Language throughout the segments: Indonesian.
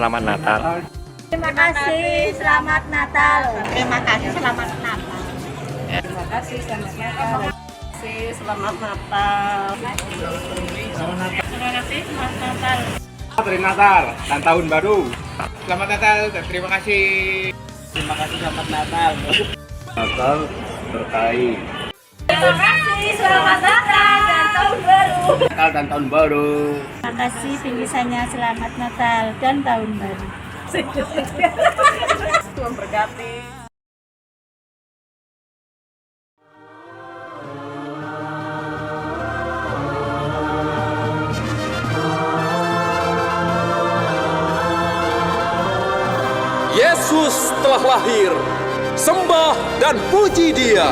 selamat Natal. Terima kasih, selamat Natal. Terima kasih, selamat Natal. Terima kasih, selamat Natal. Selamat Natal. Terima kasih, selamat Natal. Hari Natal dan Tahun Baru. Selamat Natal dan terima kasih. Terima kasih, selamat Natal. Natal berkahi. Terima kasih, selamat Natal dan Tahun Baru. Natal dan Tahun Baru. Terima kasih, pinggisannya selamat Natal dan Tahun Baru. Tuhan berkati. Yesus telah lahir, sembah dan puji Dia.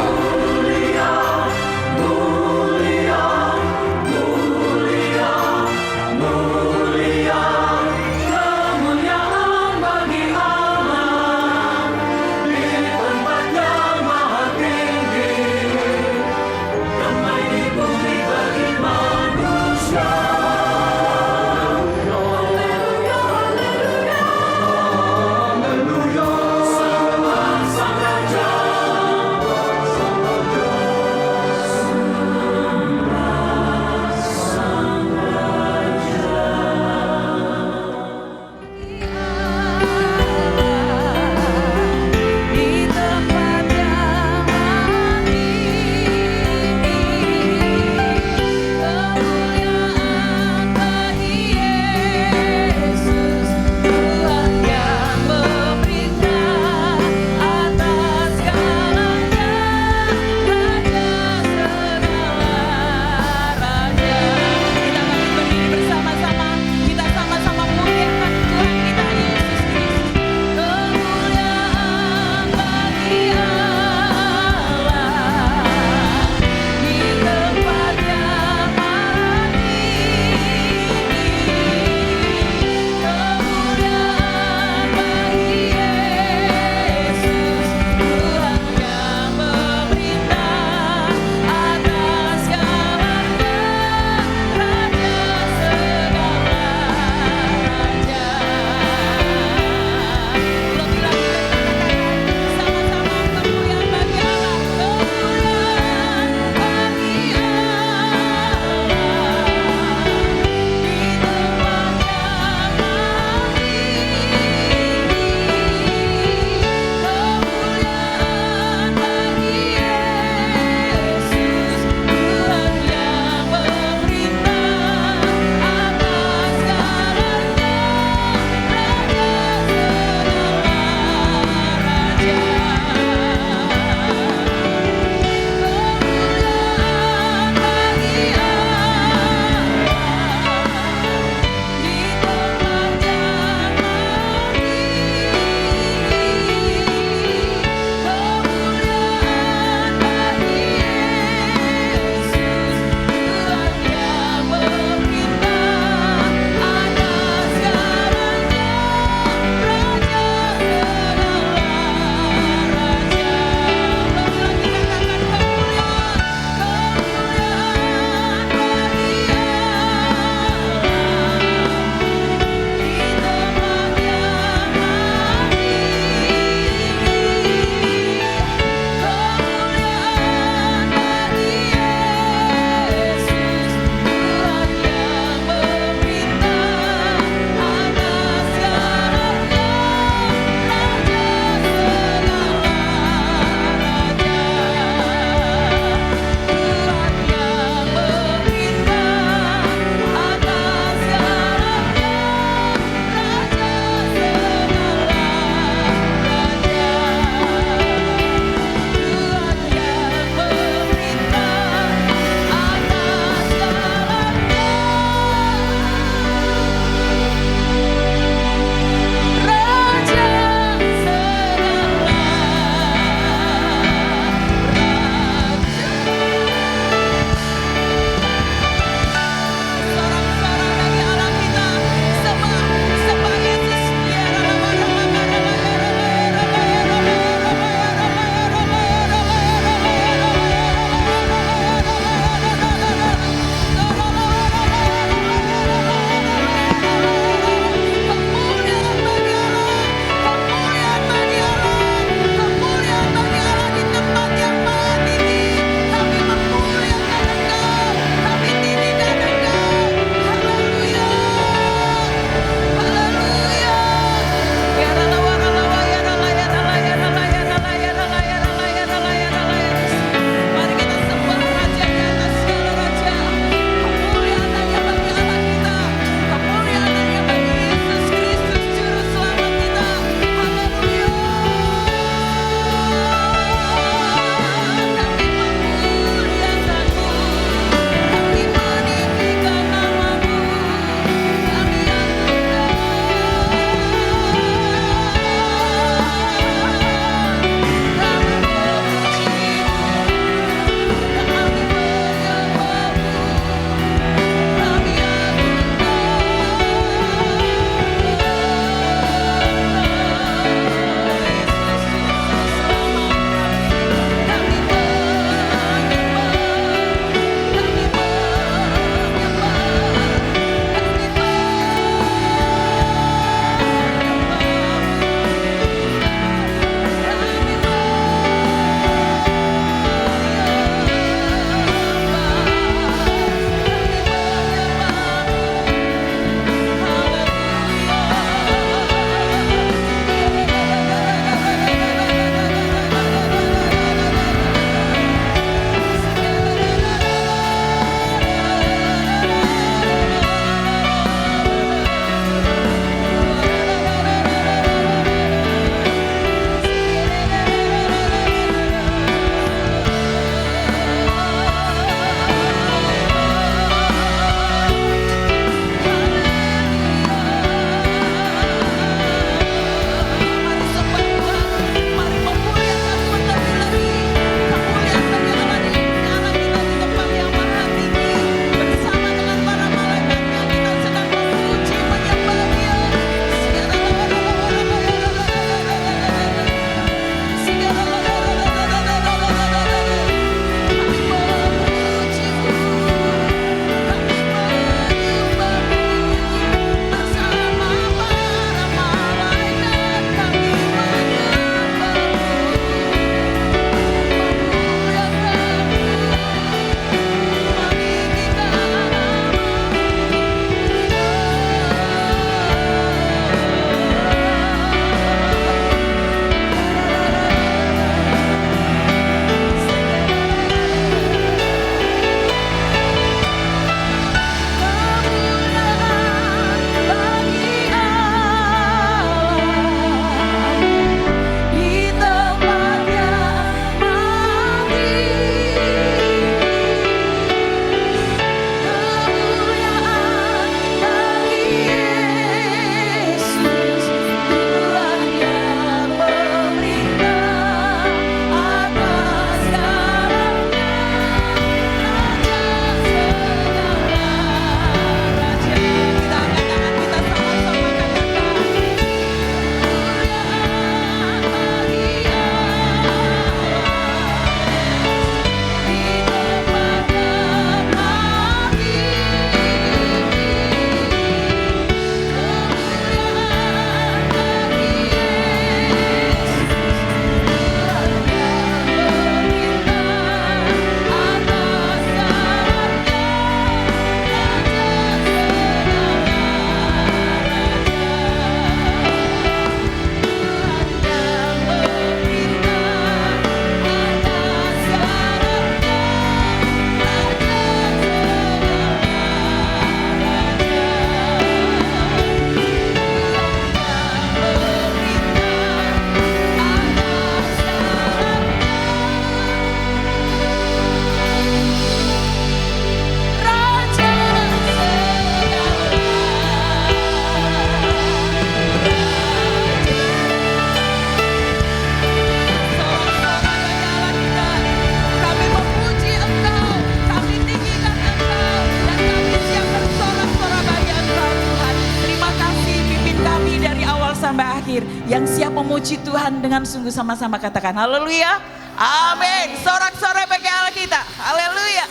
akhir yang siap memuji Tuhan dengan sungguh sama-sama katakan haleluya. Amin. Sorak-sorai bagi Allah kita. Haleluya.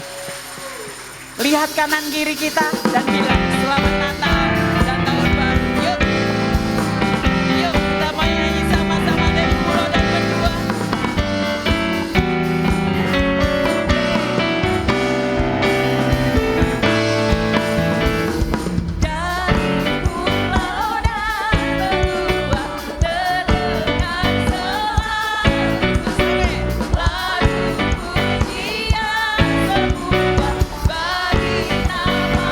Lihat kanan kiri kita dan bilang selamat Natal dan tahun baru. Yuk. Yuk kita mau nyanyi sama-sama dari pulau dan berdua. Dari pulau dan berdua terdengar selalu lagu pujian semua bagi nama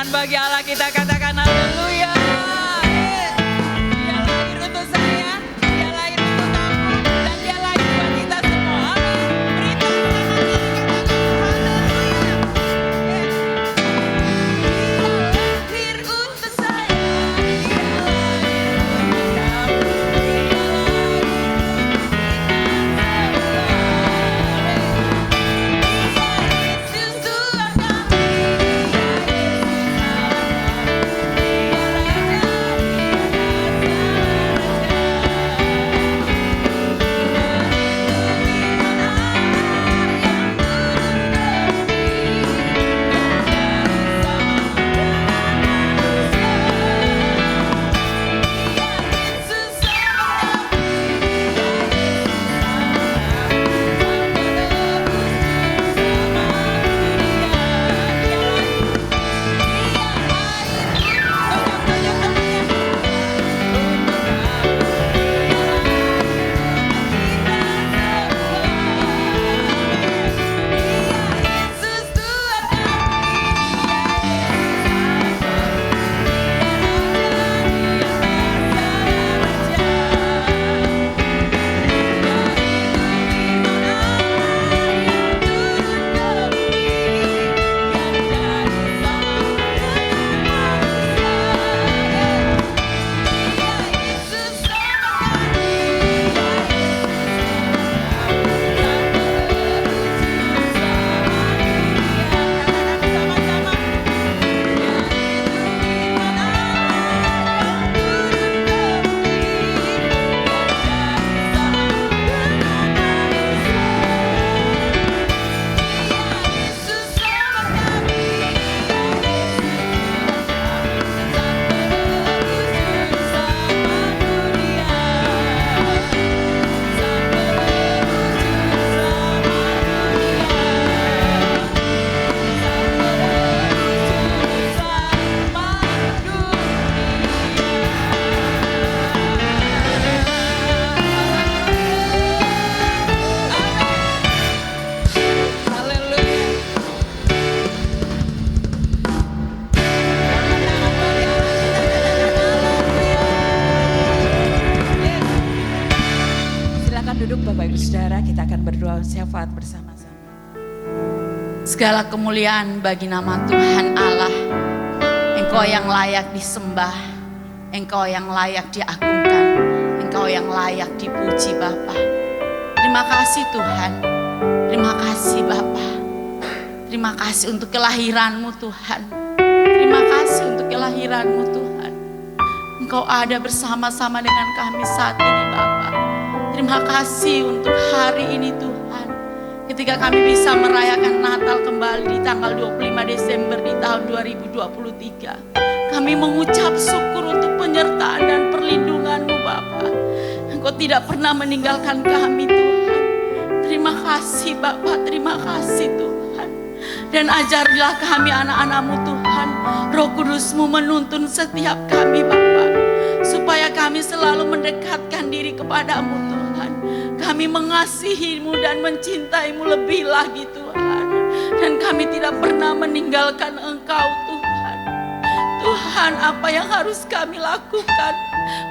tangan bagi Allah kita, katakan haleluya. Dia lahir untuk saya, dia lahir untuk kamu, dan dia lahir buat kita semua. Amin. Beri tepuk tangan diri, katakan haleluya. Dia lahir untuk saya, dia lahir syafaat bersama-sama. Segala kemuliaan bagi nama Tuhan Allah. Engkau yang layak disembah, Engkau yang layak diagungkan, Engkau yang layak dipuji Bapa. Terima kasih Tuhan, terima kasih Bapa. Terima kasih untuk kelahiran-Mu Tuhan. Terima kasih untuk kelahiran-Mu Tuhan. Engkau ada bersama-sama dengan kami saat ini Bapa. Terima kasih untuk hari ini Tuhan. Ketika kami bisa merayakan Natal kembali di tanggal 25 Desember di tahun 2023. Kami mengucap syukur untuk penyertaan dan perlindungan-Mu Bapa. Engkau tidak pernah meninggalkan kami Tuhan. Terima kasih Bapa, terima kasih Tuhan. Dan ajarilah kami anak-anak-Mu Tuhan. Roh Kudus-Mu menuntun setiap kami Bapa. Supaya kami selalu mendekatkan diri kepadamu Tuhan. Kami mengasihi-Mu dan mencintai-Mu lebih lagi Tuhan. Dan kami tidak pernah meninggalkan Engkau Tuhan. Tuhan, apa yang harus kami lakukan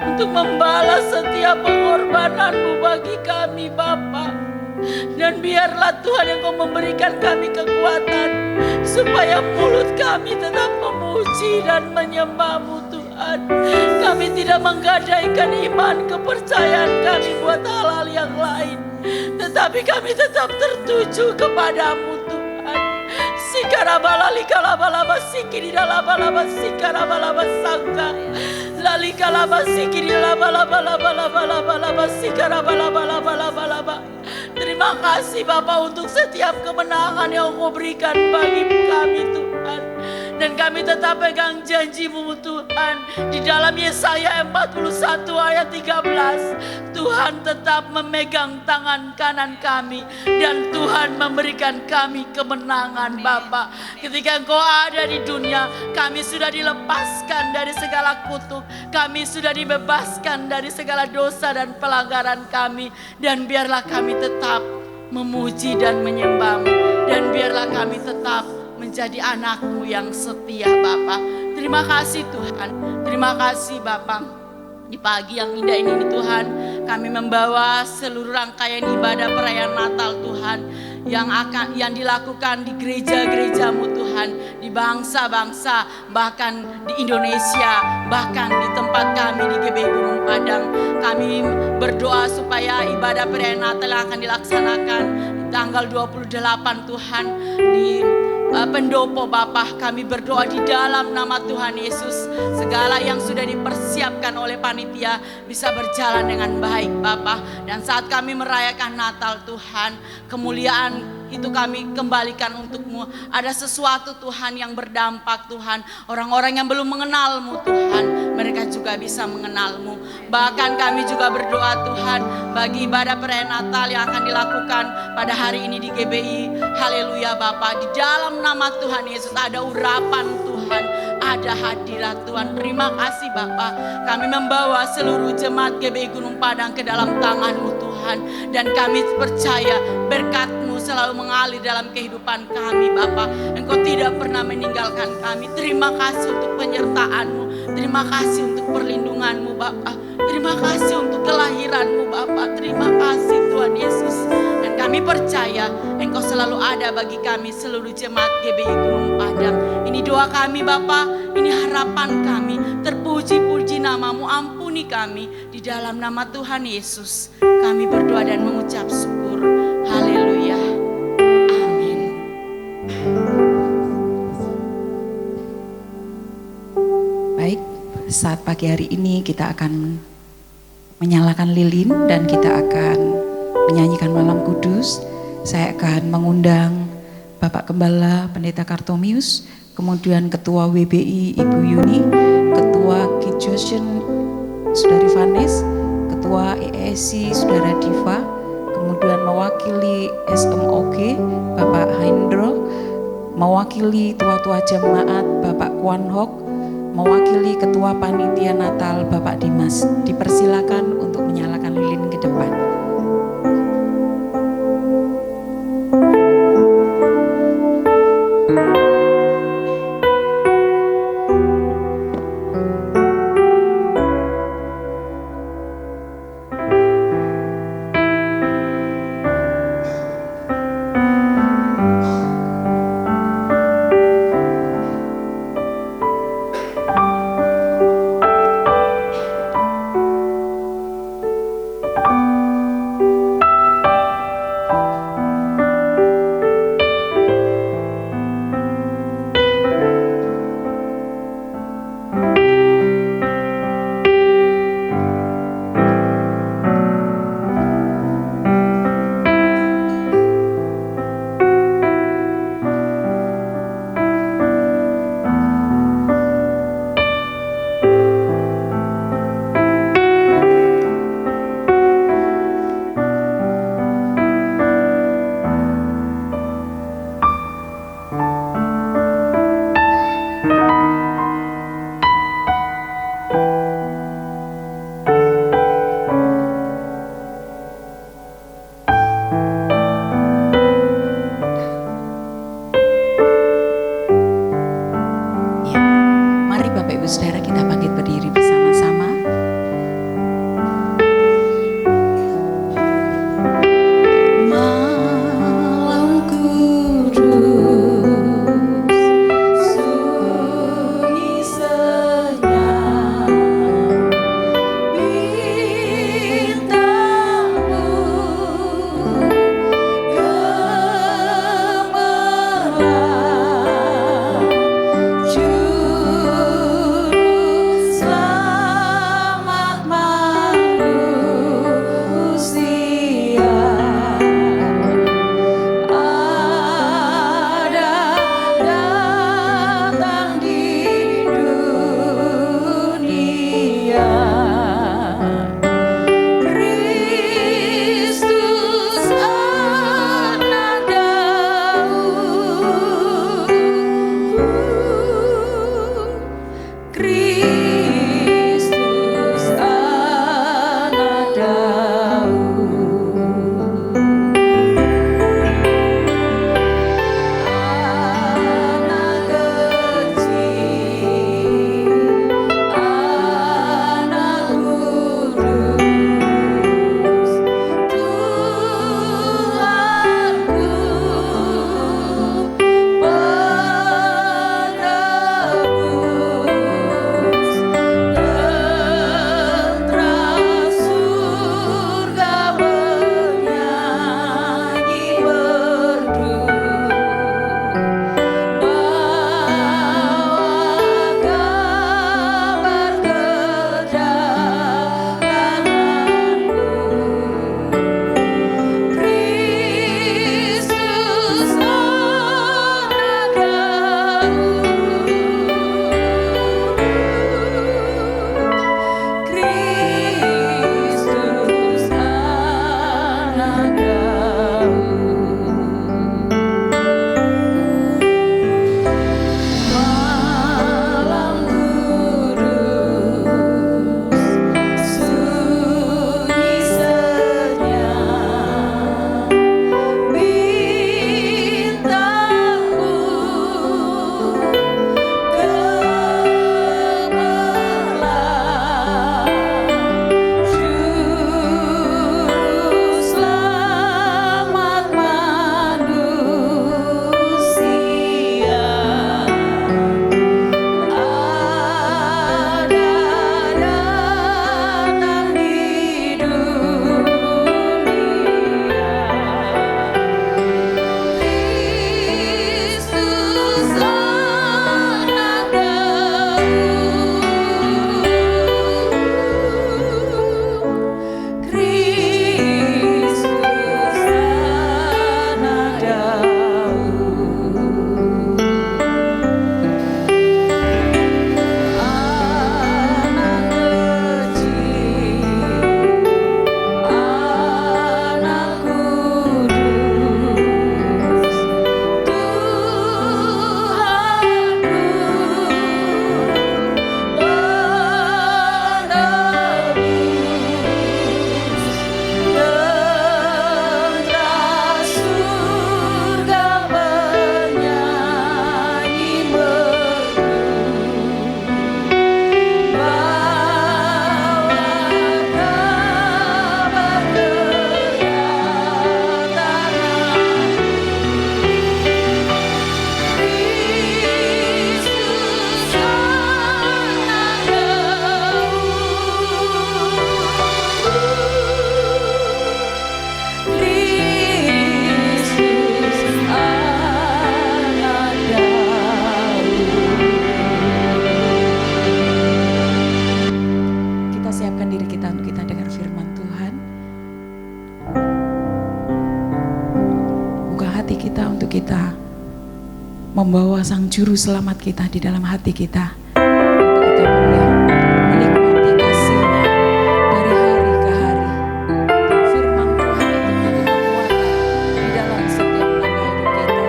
untuk membalas setiap pengorbanan-Mu bagi kami Bapa. Dan biarlah Tuhan yang Kau memberikan kami kekuatan supaya mulut kami tetap memuji dan menyembah-Mu Tuhan. Kami tidak menggadaikan iman kepercayaan kami buat hal-hal yang lain, tetapi kami tetap tertuju kepadamu Tuhan. Sikarabala likalaba sikiri dalaba sikarabala sangka lalikalaba sikiri laba sikarabala. Terima kasih Bapa untuk setiap kemenangan yang Kau berikan bagi kami Tuhan. Dan kami tetap pegang janji-Mu Tuhan. Di dalam Yesaya 41 ayat 13. Tuhan tetap memegang tangan kanan kami. Dan Tuhan memberikan kami kemenangan Bapa. Ketika Engkau ada di dunia, kami sudah dilepaskan dari segala kutuk. Kami sudah dibebaskan dari segala dosa dan pelanggaran kami. Dan biarlah kami tetap memuji dan menyembah-Mu. Dan biarlah kami tetap menjadi anak-Mu yang setia Bapa. Terima kasih Tuhan, terima kasih Bapa. Di pagi yang indah ini Tuhan, kami membawa seluruh rangkaian ibadah perayaan Natal Tuhan yang dilakukan di gereja-gereja-Mu Tuhan, di bangsa-bangsa, bahkan di Indonesia, bahkan di tempat kami di GBI Gunung Padang. Kami berdoa supaya ibadah perayaan Natal yang akan dilaksanakan di tanggal 28 Tuhan di pendopo Bapa, kami berdoa di dalam nama Tuhan Yesus, segala yang sudah dipersiapkan oleh panitia bisa berjalan dengan baik Bapa. Dan saat kami merayakan Natal Tuhan, kemuliaan itu kami kembalikan untuk-Mu. Ada sesuatu Tuhan yang berdampak Tuhan, orang-orang yang belum mengenal-Mu Tuhan, mereka juga bisa mengenal-Mu. Bahkan kami juga berdoa Tuhan bagi ibadah perayaan Natal yang akan dilakukan pada hari ini di GBI. Haleluya Bapa, di dalam nama Tuhan Yesus ada urapan Tuhan, ada hadirat Tuhan. Terima kasih Bapa, kami membawa seluruh jemaat GBI Gunung Padang ke dalam tangan-Mu Tuhan. Dan kami percaya berkat-Mu selalu mengalir dalam kehidupan kami Bapa. Engkau tidak pernah meninggalkan kami. Terima kasih untuk penyertaan-Mu, terima kasih untuk perlindungan-Mu Bapa, terima kasih untuk kelahiran-Mu Bapa. Terima kasih Tuhan Yesus. Dan kami percaya Engkau selalu ada bagi kami seluruh jemaat GBI Gunung Padang. Ini doa kami Bapa, ini harapan kami. Terpuji-puji nama-Mu, ampuni kami. Di dalam nama Tuhan Yesus kami berdoa dan mengucap syukur. Haleluya. Amin. Baik, saat pagi hari ini kita akan menyalakan lilin dan kita akan menyanyikan Malam Kudus. Saya akan mengundang Bapak Gembala Pendeta Kartomius, kemudian Ketua WBI Ibu Yuni, Ketua Kijosen Saudari Vanes, Ketua ESI Saudara Diva, kemudian mewakili SMOG Bapak Hendro, mewakili tua-tua jemaat Bapak Kwan Hok, mewakili Ketua Panitia Natal Bapak Dimas. Dipersilakan untuk menyalakan lilin ke depan. membawa Sang Juru Selamat kita di dalam hati kita. Untuk kita boleh menikmati kasih-Nya dari hari ke hari. Dan firman Tuhan itu menjadi kekuatan di dalam setiap langkah hidup kita.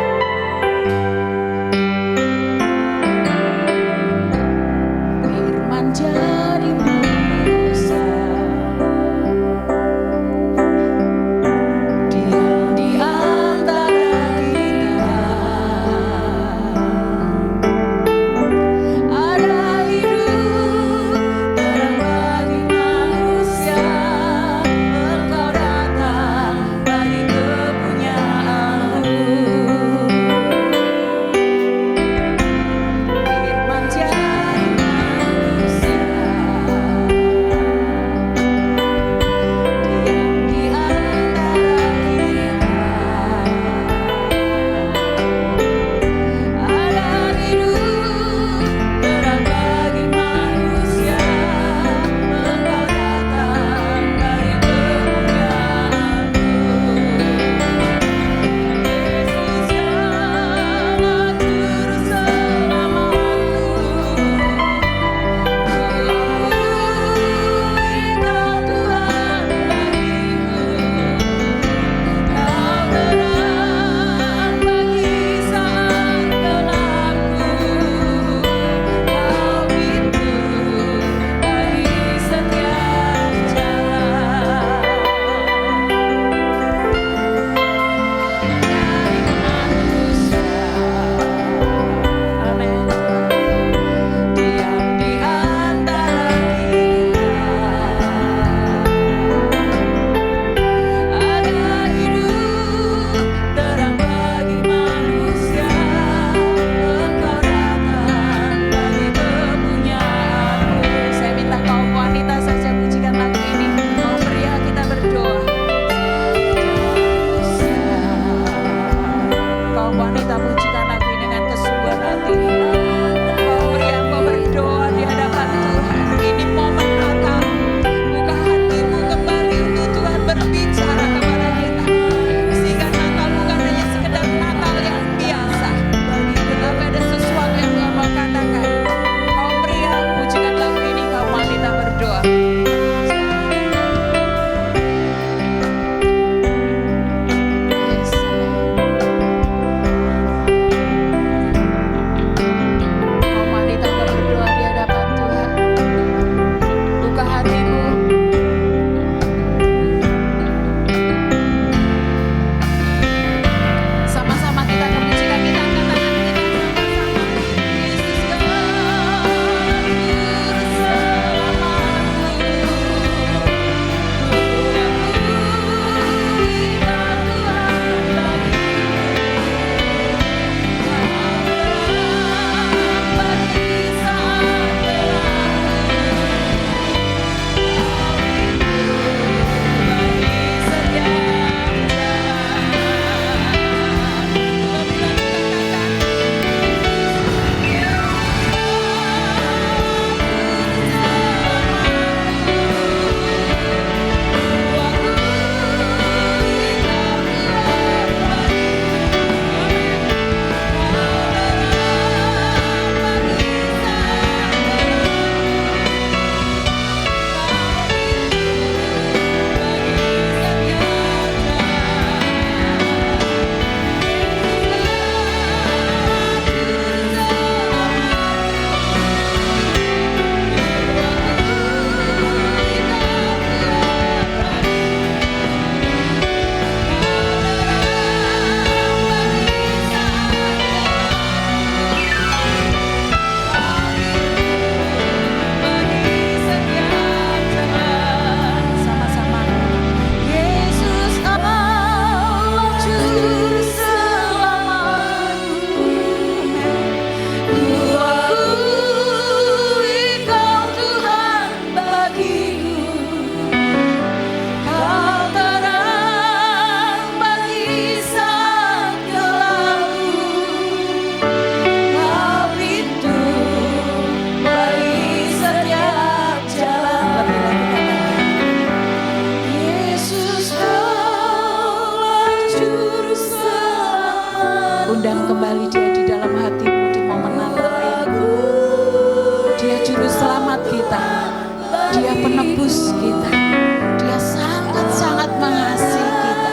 Firman jadi manusia, diam di antara kita. Ada hidup terang bagi manusia, Engkau datang bagi kepunyaanmu. Firman jadi manusia, Dia penebus kita. Dia sangat-sangat mengasihi kita.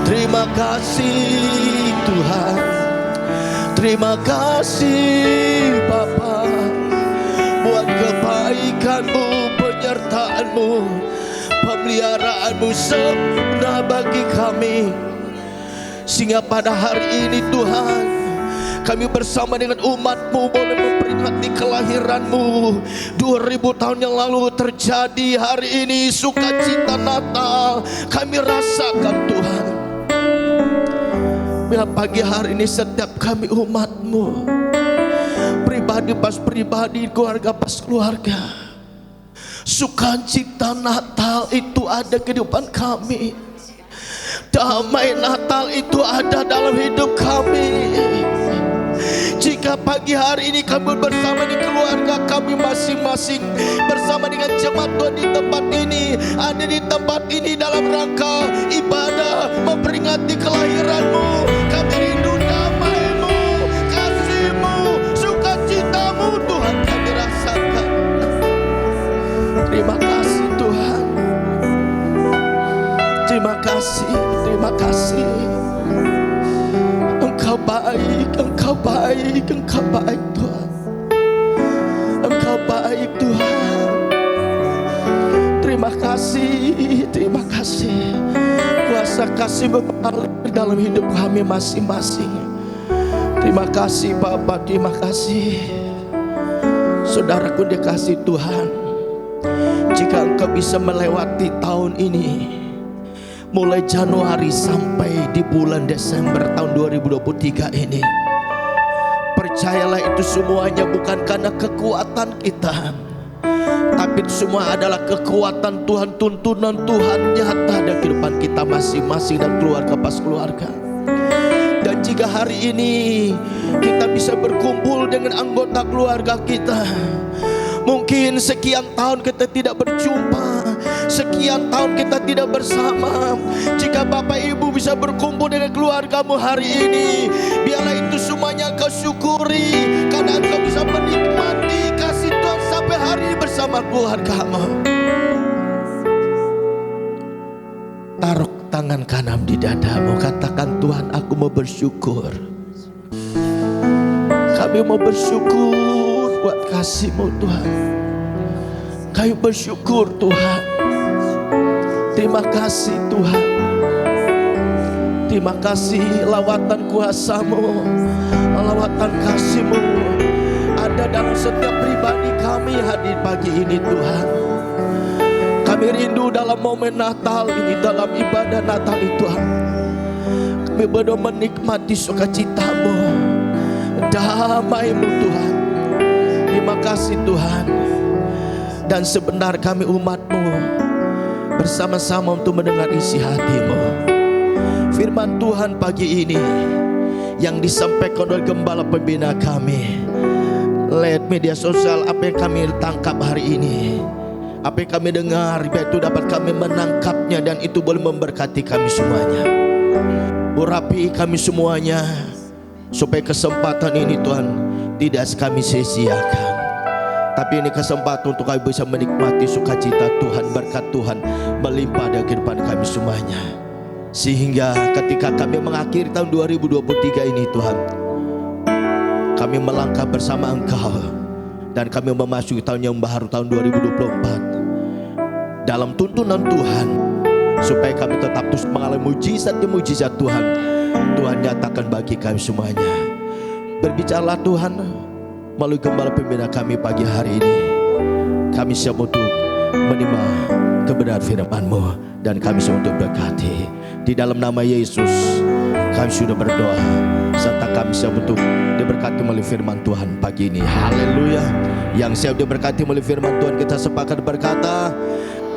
Terima kasih Tuhan, terima kasih Bapa buat kebaikan-Mu, penyertaan-Mu, pemeliharaanmu sempurna bagi kami. Sehingga pada hari ini Tuhan, kami bersama dengan umat-Mu boleh memperingati kelahiran-Mu. 2000 tahun yang lalu terjadi, hari ini sukacita Natal kami rasakan Tuhan. Bila pagi hari ini setiap kami umat-Mu, pribadi pas pribadi, keluarga pas keluarga, sukacita Natal itu ada kehidupan kami. Damai Natal itu ada dalam hidup kami. Jika pagi hari ini kami bersama di keluarga kami masing-masing, bersama dengan jemaat Tuhan di tempat ini, ada di tempat ini dalam rangka ibadah memperingati kelahiran-Mu, kami rindu damai-Mu, kasih-Mu, sukacita-Mu Tuhan kami rasakan. Terima kasih Tuhan, terima kasih, terima kasih. Engkau baik, Engkau baik, Engkau baik Tuhan. Engkau baik Tuhan. Terima kasih, terima kasih. Kuasa kasih mengalir dalam hidup kami masing-masing. Terima kasih Bapa, terima kasih. Saudaraku dikasih Tuhan, jika engkau bisa melewati tahun ini, mulai Januari sampai di bulan Desember tahun 2023 ini, percayalah itu semuanya bukan karena kekuatan kita, Tapi semua adalah kekuatan Tuhan, tuntunan Tuhan nyata dalam kehidupan kita masing-masing dan keluarga pas keluarga. Dan jika hari ini kita bisa berkumpul dengan anggota keluarga kita, mungkin sekian tahun kita tidak berjumpa, sekian tahun kita tidak bersama. Jika Bapak Ibu bisa berkumpul dengan keluargamu hari ini, biarlah itu semuanya kau syukuri, karena engkau bisa menikmati kasih Tuhan sampai hari ini bersama keluargamu. Taruh tangan kanan di dadamu, katakan, Tuhan, aku mau bersyukur. Kami mau bersyukur buat kasih-Mu Tuhan. Kami bersyukur Tuhan. Terima kasih Tuhan. Terima kasih lawatan kuasa-Mu, lawatan kasih-Mu ada dalam setiap pribadi kami hadir pagi ini Tuhan. Kami rindu dalam momen Natal ini, dalam ibadah Natal itu Tuhan. Kami berdoa menikmati sukacita-Mu, damai-Mu Tuhan. Terima kasih Tuhan. Dan sebentar kami umat-Mu bersama-sama untuk mendengar isi hati-Mu. Firman Tuhan pagi ini yang disampaikan oleh Gembala Pembina kami lewat media sosial, apa yang kami tangkap hari ini, apa yang kami dengar, biar itu dapat kami menangkapnya dan itu boleh memberkati kami semuanya. Urapi kami semuanya supaya kesempatan ini Tuhan tidak kami sia-siakan, tapi ini kesempatan untuk kami bisa menikmati sukacita Tuhan, berkat Tuhan melimpah dalam kehidupan kami semuanya. Sehingga ketika kami mengakhiri tahun 2023 ini Tuhan, kami melangkah bersama Engkau dan kami memasuki tahun yang baru, tahun 2024 dalam tuntunan Tuhan, supaya kami tetap terus mengalami mujizat demi mujizat Tuhan. Tuhan nyatakan bagi kami semuanya. Berbicaralah Tuhan melalui Gembala Pembina kami pagi hari ini. Kami siap untuk menerima kebenaran firman-Mu dan kami siap untuk berkati. Di dalam nama Yesus kami sudah berdoa, serta kami siap untuk diberkati melalui firman Tuhan pagi ini. Haleluya. Yang siap diberkati melalui firman Tuhan, kita sepakat berkata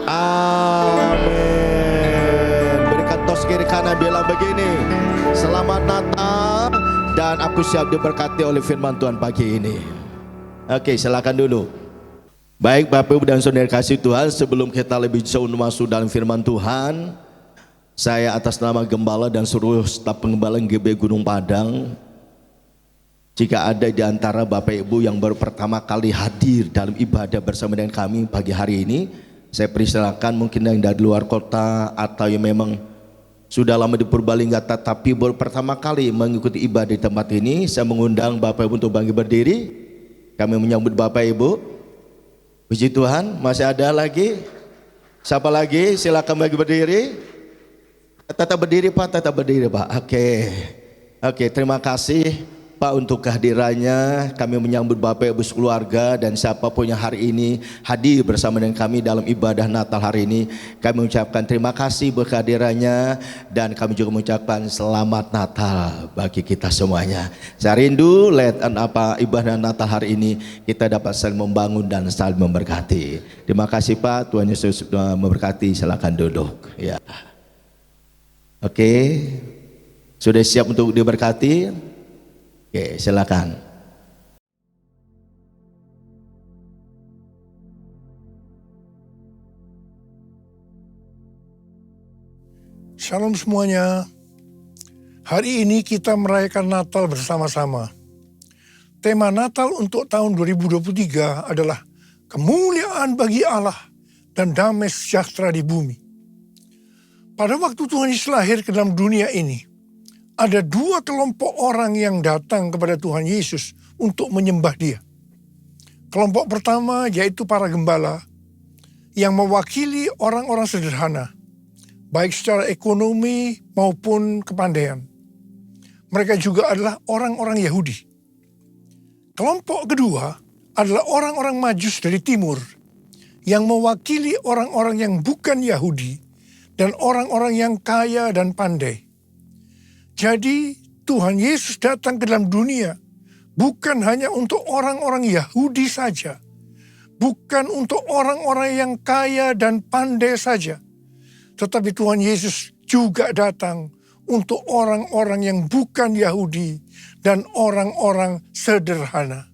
amin. Berikan tos kiri kanan, bilang begini, selamat Natal dan aku siap diberkati oleh firman Tuhan pagi ini. Oke, silakan dulu. Baik Bapak Ibu dan Saudara kasih Tuhan, sebelum kita lebih jauh masuk dalam firman Tuhan, saya atas nama Gembala dan seluruh staf pengembalaan GB Gunung Padang, jika ada di antara Bapak Ibu yang baru pertama kali hadir dalam ibadah bersama dengan kami pagi hari ini, saya persilakan, mungkin yang dari luar kota atau yang memang sudah lama di Purbalingga tetapi baru pertama kali mengikuti ibadah di tempat ini, saya mengundang Bapak Ibu untuk bangkit berdiri. Kami menyambut Bapak Ibu. Puji Tuhan, masih ada lagi? Siapa lagi? Silakan bangkit berdiri. Tetap berdiri Pak, tetap berdiri Pak. Oke, terima kasih Pak untuk kehadirannya. Kami menyambut Bapak Ibu sekeluarga dan siapapun yang hari ini hadir bersama dengan kami dalam ibadah Natal hari ini. Kami mengucapkan terima kasih buat kehadirannya dan kami juga mengucapkan selamat Natal bagi kita semuanya. Saya rindu lihat apa ibadah Natal hari ini kita dapat saling membangun dan saling memberkati. Terima kasih Pak, Tuhan Yesus sudah memberkati. Silakan duduk. Ya. Oke, sudah siap untuk diberkati? Oke, silakan. Shalom semuanya. Hari ini kita merayakan Natal bersama-sama. Tema Natal untuk tahun 2023 adalah kemuliaan bagi Allah dan damai sejahtera di bumi. Pada waktu Tuhan Yesus lahir ke dalam dunia ini, ada dua kelompok orang yang datang kepada Tuhan Yesus untuk menyembah Dia. Kelompok pertama yaitu para gembala yang mewakili orang-orang sederhana, baik secara ekonomi maupun kepandaian. Mereka juga adalah orang-orang Yahudi. Kelompok kedua adalah orang-orang Majus dari timur yang mewakili orang-orang yang bukan Yahudi dan orang-orang yang kaya dan pandai. Jadi Tuhan Yesus datang ke dalam dunia bukan hanya untuk orang-orang Yahudi saja, bukan untuk orang-orang yang kaya dan pandai saja. Tetapi Tuhan Yesus juga datang untuk orang-orang yang bukan Yahudi dan orang-orang sederhana.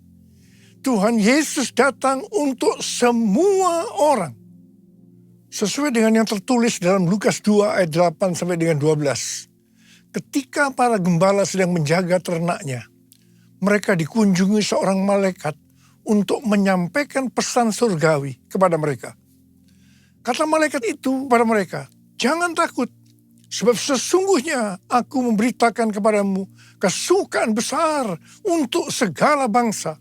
Tuhan Yesus datang untuk semua orang. Sesuai dengan yang tertulis dalam Lukas 2 ayat 8 sampai dengan 12. Ketika para gembala sedang menjaga ternaknya, mereka dikunjungi seorang malaikat untuk menyampaikan pesan surgawi kepada mereka. Kata malaikat itu kepada mereka, "Jangan takut, sebab sesungguhnya aku memberitakan kepadamu kesukaan besar untuk segala bangsa.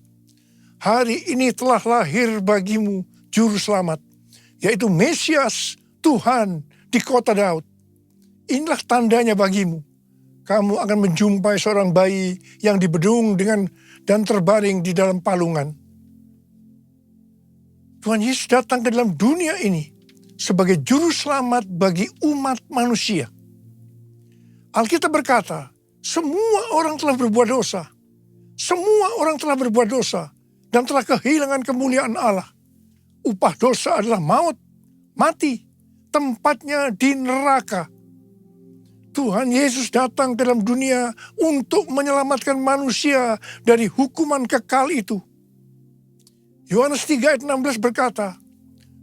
Hari ini telah lahir bagimu juru selamat, yaitu Mesias Tuhan di kota Daud. Inilah tandanya bagimu. Kamu akan menjumpai seorang bayi yang dibedung dan terbaring di dalam palungan." Tuhan Yesus datang ke dalam dunia ini sebagai juru selamat bagi umat manusia. Alkitab berkata, semua orang telah berbuat dosa. Semua orang telah berbuat dosa dan telah kehilangan kemuliaan Allah. Upah dosa adalah maut, mati, tempatnya di neraka. Tuhan Yesus datang ke dalam dunia untuk menyelamatkan manusia dari hukuman kekal itu. Yohanes 3 ayat 16 berkata,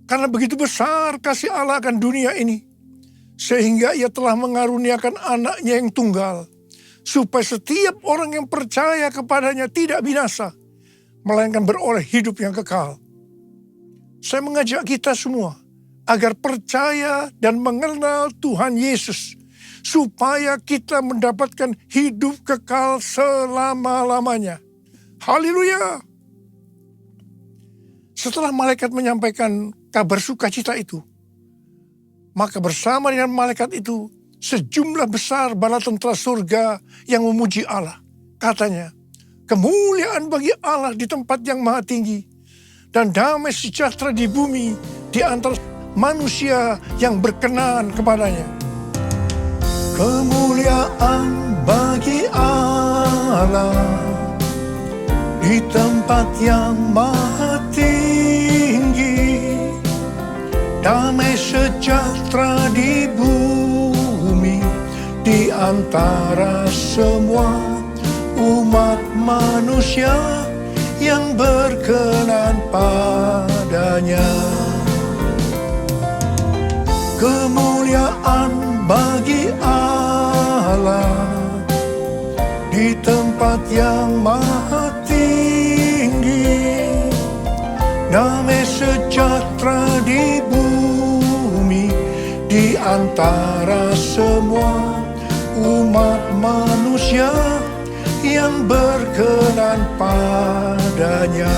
"Karena begitu besar kasih Allah akan dunia ini, sehingga ia telah mengaruniakan anaknya yang tunggal, supaya setiap orang yang percaya kepadanya tidak binasa, melainkan beroleh hidup yang kekal." Saya mengajak kita semua agar percaya dan mengenal Tuhan Yesus, supaya kita mendapatkan hidup kekal selama-lamanya. Haleluya! Setelah malaikat menyampaikan kabar sukacita itu, maka bersama dengan malaikat itu, sejumlah besar bala tentara surga yang memuji Allah. Katanya, "Kemuliaan bagi Allah di tempat yang maha tinggi, dan damai sejahtera di bumi di antara manusia yang berkenan kepadanya." Kemuliaan bagi Allah di tempat yang maha tinggi, damai sejahtera di bumi di antara semua umat manusia yang berkenan padanya. Kemuliaan bagi Allah di tempat yang maha tinggi, damai sejahtera di bumi di antara semua umat manusia yang berkenan padanya.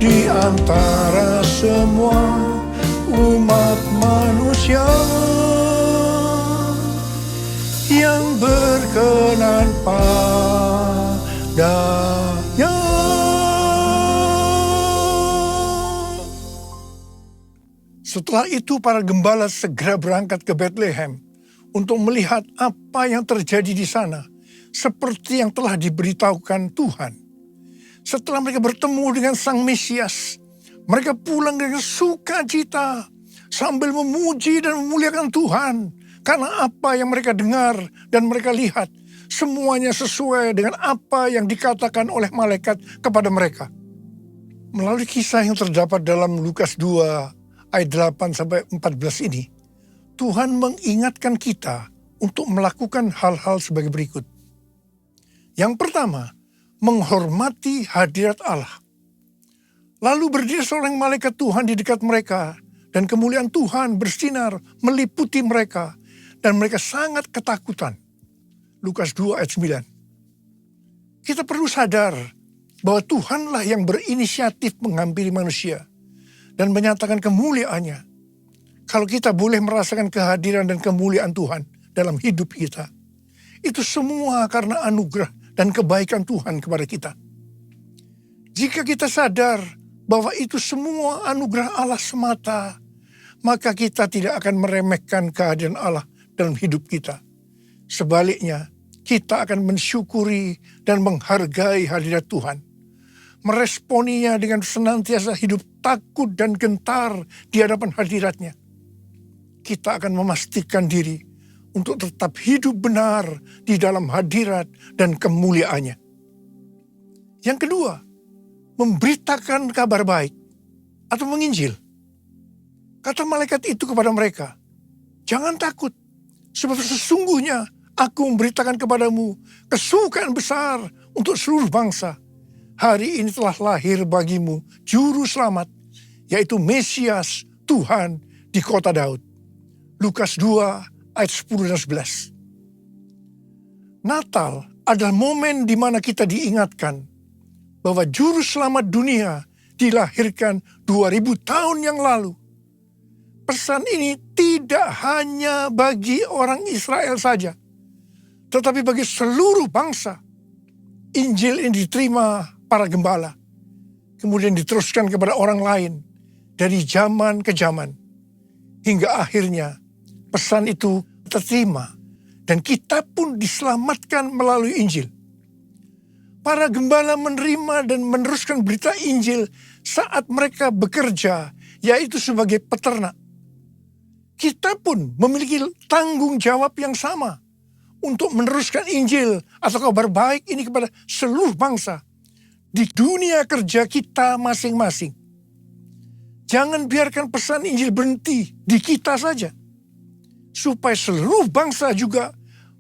Di antara semua umat manusia yang berkenan padanya. Setelah itu para gembala segera berangkat ke Bethlehem untuk melihat apa yang terjadi di sana, seperti yang telah diberitahukan Tuhan. Setelah mereka bertemu dengan Sang Mesias, mereka pulang dengan sukacita sambil memuji dan memuliakan Tuhan. Karena apa yang mereka dengar dan mereka lihat, semuanya sesuai dengan apa yang dikatakan oleh malaikat kepada mereka. Melalui kisah yang terdapat dalam Lukas 2 ayat 8-14 ini, Tuhan mengingatkan kita untuk melakukan hal-hal sebagai berikut. Yang pertama, menghormati hadirat Allah. Lalu berdiri seorang malaikat Tuhan di dekat mereka, dan kemuliaan Tuhan bersinar meliputi mereka, dan mereka sangat ketakutan. Lukas 2 ayat 9. Kita perlu sadar bahwa Tuhanlah yang berinisiatif menghampiri manusia dan menyatakan kemuliaannya. Kalau kita boleh merasakan kehadiran dan kemuliaan Tuhan dalam hidup kita, itu semua karena anugerah dan kebaikan Tuhan kepada kita. Jika kita sadar bahwa itu semua anugerah Allah semata, maka kita tidak akan meremehkan kehadiran Allah dalam hidup kita. Sebaliknya, kita akan mensyukuri dan menghargai hadirat Tuhan. meresponinya dengan senantiasa hidup takut dan gentar di hadapan hadiratnya. Kita akan memastikan diri untuk tetap hidup benar di dalam hadirat dan kemuliaannya. Yang kedua, memberitakan kabar baik atau menginjil. Kata malaikat itu kepada mereka, jangan takut, sebab sesungguhnya aku memberitakan kepadamu kesukaan besar untuk seluruh bangsa. Hari ini telah lahir bagimu juru selamat, yaitu Mesias Tuhan di kota Daud. Lukas 2 ayat 10 dan 11. Natal adalah momen di mana kita diingatkan bahwa juru selamat dunia dilahirkan 2000 tahun yang lalu. Pesan ini tidak hanya bagi orang Israel saja, tetapi bagi seluruh bangsa. Injil ini diterima para gembala, kemudian diteruskan kepada orang lain dari zaman ke zaman, hingga akhirnya pesan itu terterima dan kita pun diselamatkan melalui Injil. Para gembala menerima dan meneruskan berita Injil saat mereka bekerja, yaitu sebagai peternak. Kita pun memiliki tanggung jawab yang sama untuk meneruskan Injil atau kabar baik ini kepada seluruh bangsa di dunia kerja kita masing-masing. Jangan biarkan pesan Injil berhenti di kita saja, supaya seluruh bangsa juga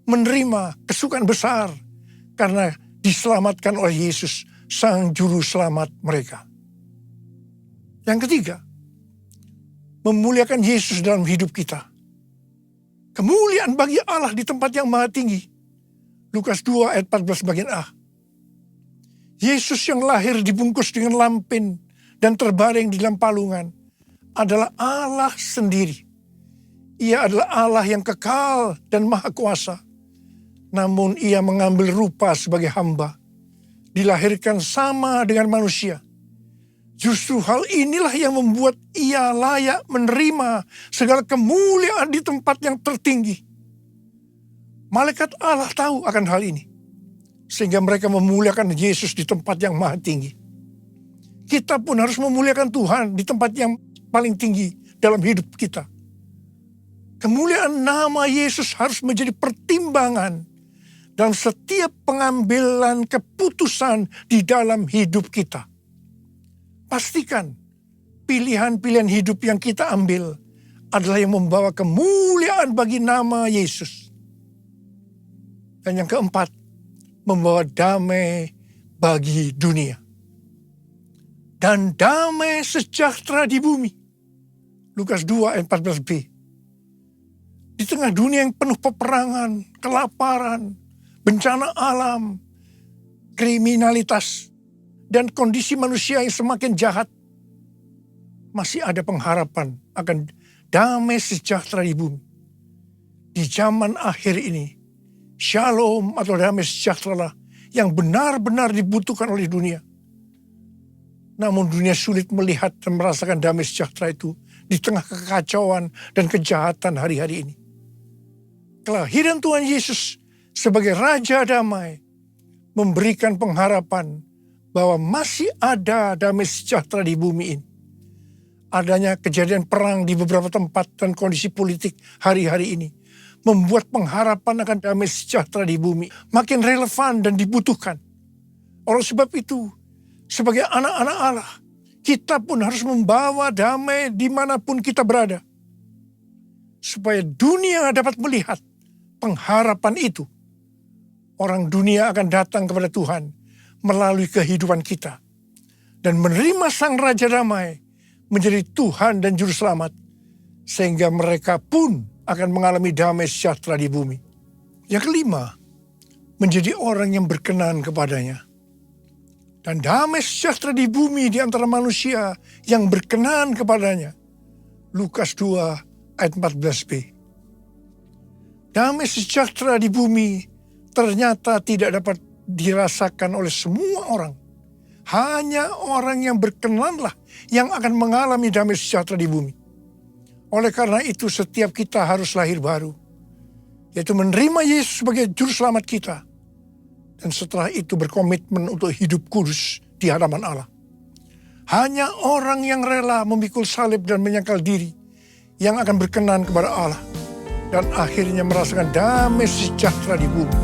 menerima kesukaan besar karena diselamatkan oleh Yesus, Sang Juru Selamat mereka. Yang ketiga, memuliakan Yesus dalam hidup kita. Kemuliaan bagi Allah di tempat yang maha tinggi. Lukas 2 ayat 14 bagian A. Yesus yang lahir dibungkus dengan lampin dan terbaring di dalam palungan adalah Allah sendiri. Ia adalah Allah yang kekal dan maha kuasa. Namun ia mengambil rupa sebagai hamba. Dilahirkan sama dengan manusia. Justru hal inilah yang membuat ia layak menerima segala kemuliaan di tempat yang tertinggi. Malaikat Allah tahu akan hal ini, sehingga mereka memuliakan Yesus di tempat yang maha tinggi. Kita pun harus memuliakan Tuhan di tempat yang paling tinggi dalam hidup kita. Kemuliaan nama Yesus harus menjadi pertimbangan dalam setiap pengambilan keputusan di dalam hidup kita. Pastikan pilihan-pilihan hidup yang kita ambil adalah yang membawa kemuliaan bagi nama Yesus. Dan yang keempat, membawa damai bagi dunia. Dan damai sejahtera di bumi. Lukas 2 ayat 14b. Di tengah dunia yang penuh peperangan, kelaparan, bencana alam, kriminalitas, dan kondisi manusia yang semakin jahat, masih ada pengharapan akan damai sejahtera di bumi. Di zaman akhir ini, shalom atau damai sejahtera yang benar-benar dibutuhkan oleh dunia. Namun dunia sulit melihat dan merasakan damai sejahtera itu di tengah kekacauan dan kejahatan hari-hari ini. Kelahiran Tuhan Yesus sebagai Raja Damai memberikan pengharapan bahwa masih ada damai sejahtera di bumi ini. Adanya kejadian perang di beberapa tempat dan kondisi politik hari-hari ini membuat pengharapan akan damai sejahtera di bumi makin relevan dan dibutuhkan. Oleh sebab itu, sebagai anak-anak Allah, kita pun harus membawa damai dimanapun kita berada. Supaya dunia dapat melihat pengharapan itu. Orang dunia akan datang kepada Tuhan melalui kehidupan kita. Dan menerima Sang Raja Damai menjadi Tuhan dan Juru Selamat. Sehingga mereka pun akan mengalami damai sejahtera di bumi. Yang kelima, menjadi orang yang berkenan kepadanya. Dan damai sejahtera di bumi di antara manusia yang berkenan kepadanya. Lukas 2 ayat 14b. Damai sejahtera di bumi ternyata tidak dapat dirasakan oleh semua orang. Hanya orang yang berkenanlah yang akan mengalami damai sejahtera di bumi. Oleh karena itu setiap kita harus lahir baru. Yaitu menerima Yesus sebagai Juru Selamat kita. Dan setelah itu berkomitmen untuk hidup kudus di hadapan Allah. Hanya orang yang rela memikul salib dan menyangkal diri yang akan berkenan kepada Allah dan akhirnya merasakan damai sejahtera di bumi.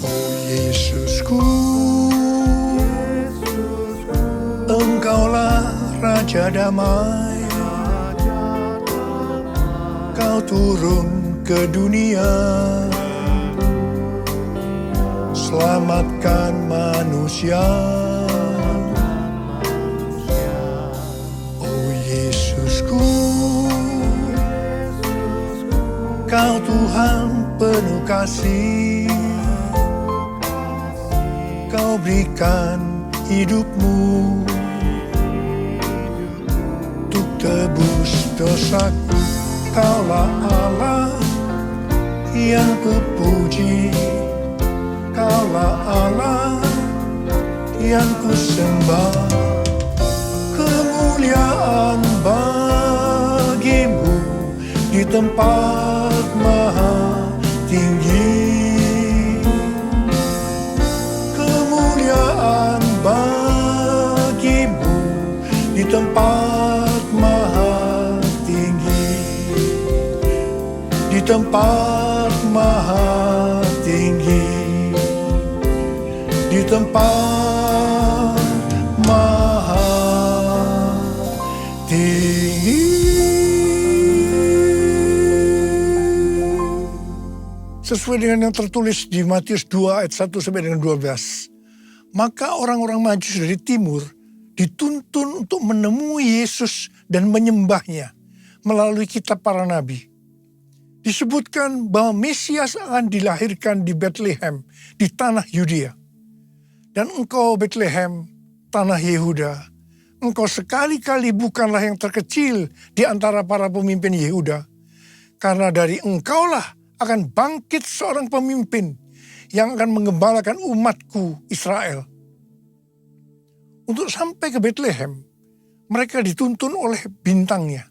Oh Yesusku, Engkaulah Raja Damai. Kau turun ke dunia, selamatkan manusia. Oh Yesusku, Kau Tuhan penuh kasih. Kau berikan hidupmu untuk tebus dosaku. Kaulah Allah yang kupuji, Kaulah Allah yang kusembah. Kemuliaan bagimu di tempat maha tinggi. Kemuliaan bagimu di tempat maha tinggi. Di tempat maha tinggi. Di tempat maha tinggi. Sesuai dengan yang tertulis di Matius 2 ayat 1 sampai dengan 12. Maka orang-orang Majus dari timur dituntun untuk menemui Yesus dan menyembahnya melalui kitab para nabi. Disebutkan bahwa Mesias akan dilahirkan di Bethlehem di tanah Yudea. Dan engkau Bethlehem, tanah Yehuda, engkau sekali-kali bukanlah yang terkecil di antara para pemimpin Yehuda. Karena dari engkaulah akan bangkit seorang pemimpin yang akan mengembalakan umatku Israel. Untuk sampai ke Bethlehem, mereka dituntun oleh bintangnya.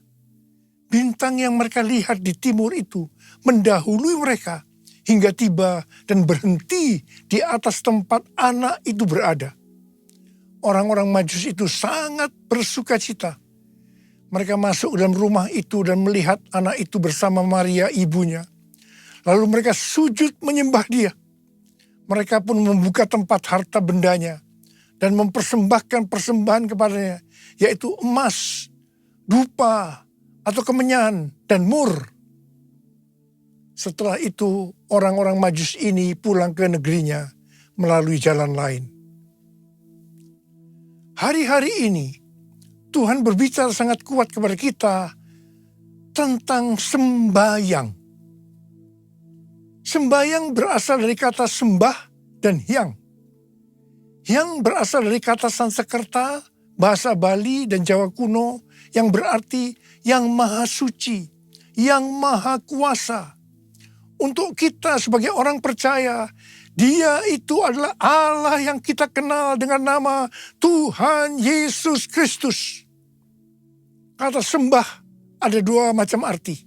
Bintang yang mereka lihat di timur itu mendahului mereka hingga tiba dan berhenti di atas tempat anak itu berada. Orang-orang Majus itu sangat bersuka cita. Mereka masuk dalam rumah itu dan melihat anak itu bersama Maria ibunya. Lalu mereka sujud menyembah dia. Mereka pun membuka tempat harta bendanya dan mempersembahkan persembahan kepadanya, yaitu emas, dupa, atau kemenyan, dan mur. Setelah itu orang-orang Majus ini pulang ke negerinya melalui jalan lain. Hari-hari ini Tuhan berbicara sangat kuat kepada kita tentang sembahyang. Sembahyang berasal dari kata sembah dan hyang. Hyang berasal dari kata Sanskerta, bahasa Bali dan Jawa kuno yang berarti yang maha suci, yang maha kuasa. Untuk kita sebagai orang percaya, Dia itu adalah Allah yang kita kenal dengan nama Tuhan Yesus Kristus. Kata sembah ada dua macam arti.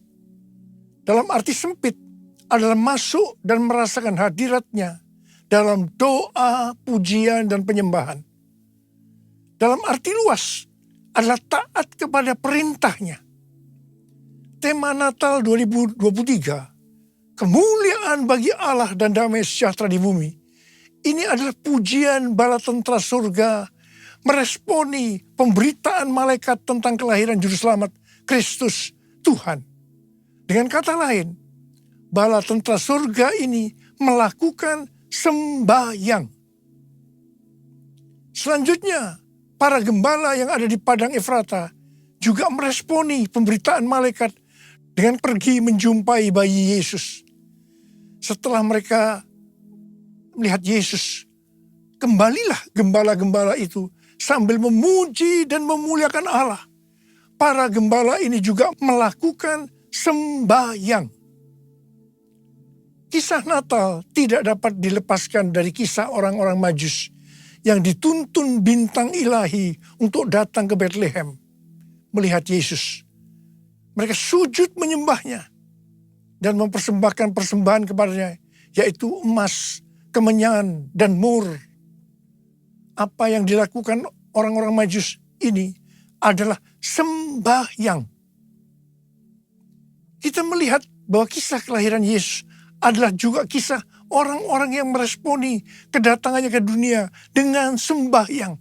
Dalam arti sempit adalah masuk dan merasakan hadiratnya dalam doa, pujian, dan penyembahan. Dalam arti luas adalah taat kepada perintahnya. Tema Natal 2023, kemuliaan bagi Allah dan damai sejahtera di bumi. Ini adalah pujian bala tentara surga meresponi pemberitaan malaikat tentang kelahiran Juru Selamat Kristus Tuhan. Dengan kata lain, bala tentara surga ini melakukan sembahyang. Selanjutnya, para gembala yang ada di Padang Efrata juga meresponi pemberitaan malaikat dengan pergi menjumpai bayi Yesus. Setelah mereka melihat Yesus, kembalilah gembala-gembala itu sambil memuji dan memuliakan Allah. Para gembala ini juga melakukan sembahyang. Kisah Natal tidak dapat dilepaskan dari kisah orang-orang Majus yang dituntun bintang ilahi untuk datang ke Bethlehem melihat Yesus. Mereka sujud menyembahnya dan mempersembahkan persembahan kepadanya, yaitu emas, kemenyan, dan mur. apa yang dilakukan orang-orang Majus ini adalah sembahyang. Kita melihat bahwa kisah kelahiran Yesus adalah juga kisah orang-orang yang meresponi kedatangannya ke dunia dengan sembahyang.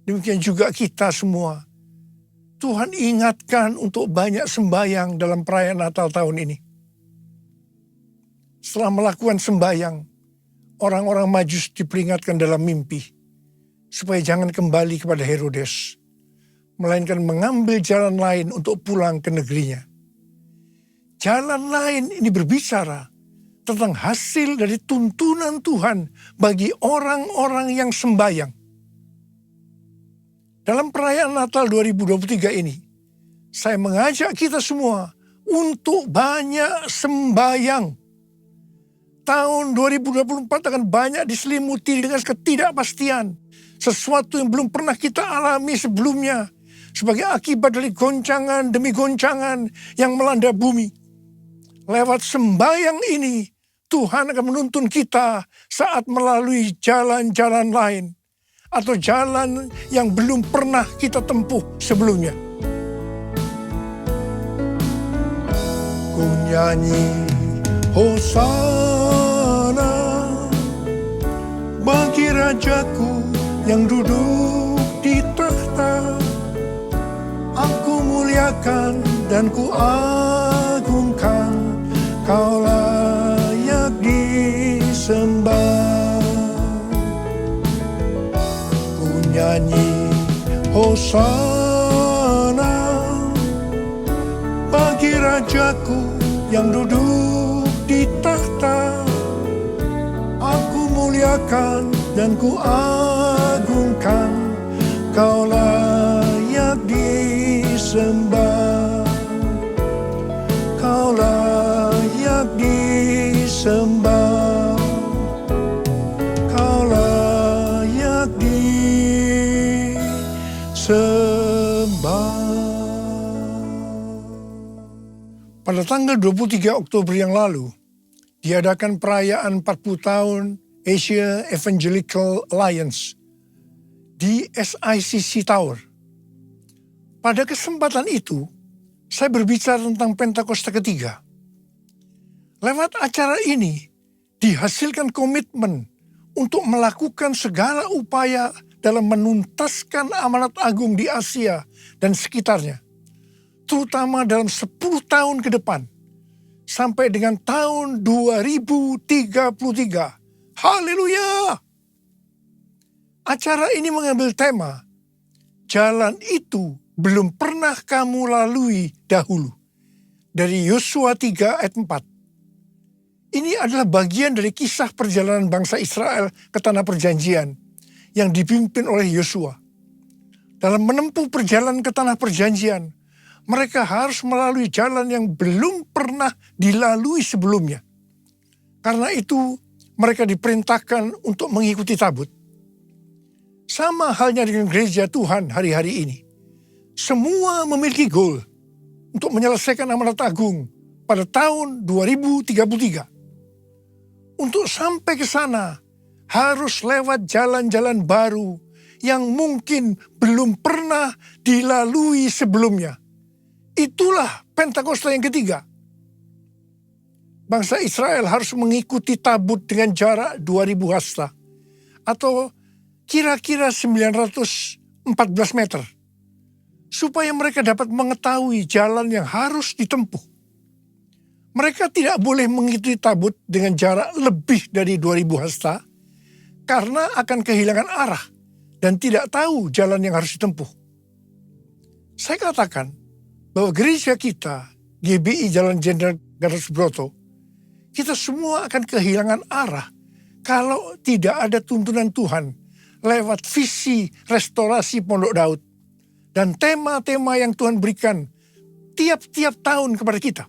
Demikian juga kita semua. Tuhan ingatkan untuk banyak sembahyang dalam perayaan Natal tahun ini. Setelah melakukan sembahyang, orang-orang Majus diperingatkan dalam mimpi supaya jangan kembali kepada Herodes, melainkan mengambil jalan lain untuk pulang ke negerinya. Jalan lain ini berbicara tentang hasil dari tuntunan Tuhan bagi orang-orang yang sembahyang. Dalam perayaan Natal 2023 ini, saya mengajak kita semua untuk banyak sembahyang. Tahun 2024 akan banyak diselimuti dengan ketidakpastian. Sesuatu yang belum pernah kita alami sebelumnya. Sebagai akibat dari goncangan demi goncangan yang melanda bumi. Lewat sembahyang ini, Tuhan akan menuntun kita saat melalui jalan-jalan lain. Atau jalan yang belum pernah kita tempuh sebelumnya. Ku nyanyi Hosana bagi Rajaku yang duduk di tahta. Aku muliakan dan ku agungkan, Kau layak disembah. Nyanyi Hosana bagi Rajaku yang duduk di tahta. Aku muliakan dan ku agungkan, Kau layak disembah. Kau layak disembah. Kau layak disembah. Pada tanggal 23 Oktober yang lalu, diadakan perayaan 40 tahun Asia Evangelical Alliance di SICC Tower. Pada kesempatan itu, saya berbicara tentang Pentakosta ketiga. Lewat acara ini, dihasilkan komitmen untuk melakukan segala upaya dalam menuntaskan amanat agung di Asia dan sekitarnya. Terutama dalam 10 tahun ke depan. Sampai dengan tahun 2033. Haleluya! Acara ini mengambil tema, jalan itu belum pernah kamu lalui dahulu. Dari Yosua 3 ayat 4. Ini adalah bagian dari kisah perjalanan bangsa Israel ke tanah perjanjian yang dipimpin oleh Yosua. Dalam menempuh perjalanan ke tanah perjanjian, mereka harus melalui jalan yang belum pernah dilalui sebelumnya. Karena itu, mereka diperintahkan untuk mengikuti tabut. Sama halnya dengan gereja Tuhan hari-hari ini. Semua memiliki goal untuk menyelesaikan amanat agung pada tahun 2033. Untuk sampai ke sana, harus lewat jalan-jalan baru yang mungkin belum pernah dilalui sebelumnya. Itulah Pentakosta yang ketiga. Bangsa Israel harus mengikuti tabut dengan jarak 2000 hasta atau kira-kira 914 meter. Supaya mereka dapat mengetahui jalan yang harus ditempuh. Mereka tidak boleh mengikuti tabut dengan jarak lebih dari 2000 hasta karena akan kehilangan arah dan tidak tahu jalan yang harus ditempuh. Saya katakan bahwa gereja kita, GBI Jalan Jenderal Gatot Subroto, kita semua akan kehilangan arah kalau tidak ada tuntunan Tuhan lewat visi restorasi Pondok Daud dan tema-tema yang Tuhan berikan tiap-tiap tahun kepada kita.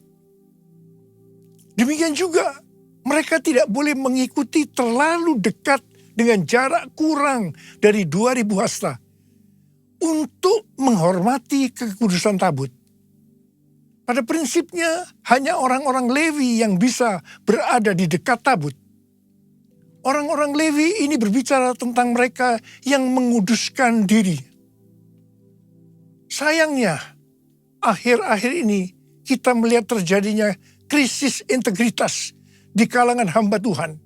Demikian juga mereka tidak boleh mengikuti terlalu dekat dengan jarak kurang dari 2000 hasta untuk menghormati kekudusan tabut. Pada prinsipnya hanya orang-orang Lewi yang bisa berada di dekat tabut. Orang-orang Lewi ini berbicara tentang mereka yang menguduskan diri. Sayangnya, akhir-akhir ini kita melihat terjadinya krisis integritas di kalangan hamba Tuhan,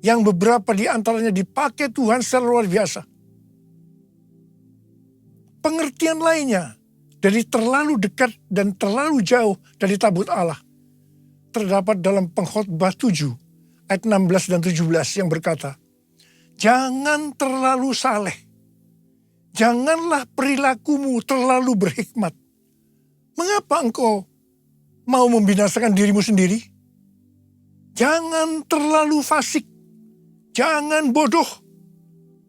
yang beberapa di antaranya dipakai Tuhan secara luar biasa. Pengertian lainnya dari terlalu dekat dan terlalu jauh dari tabut Allah terdapat dalam Pengkhotbah 7 ayat 16 dan 17 yang berkata, jangan terlalu saleh, janganlah perilakumu terlalu berhikmat. Mengapa engkau mau membinasakan dirimu sendiri? Jangan terlalu fasik, jangan bodoh.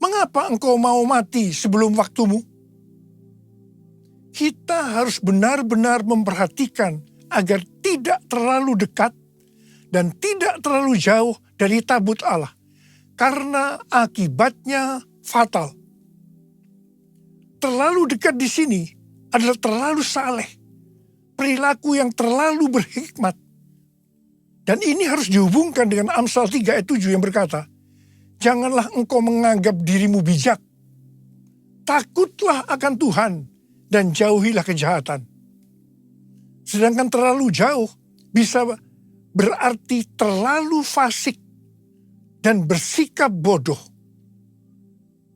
Mengapa engkau mau mati sebelum waktumu? Kita harus benar-benar memperhatikan agar tidak terlalu dekat dan tidak terlalu jauh dari tabut Allah, karena akibatnya fatal. Terlalu dekat di sini adalah terlalu saleh, perilaku yang terlalu berhikmat. Dan ini harus dihubungkan dengan Amsal 3 ayat 7 yang berkata, janganlah engkau menganggap dirimu bijak, takutlah akan Tuhan dan jauhilah kejahatan. Sedangkan terlalu jauh bisa berarti terlalu fasik dan bersikap bodoh.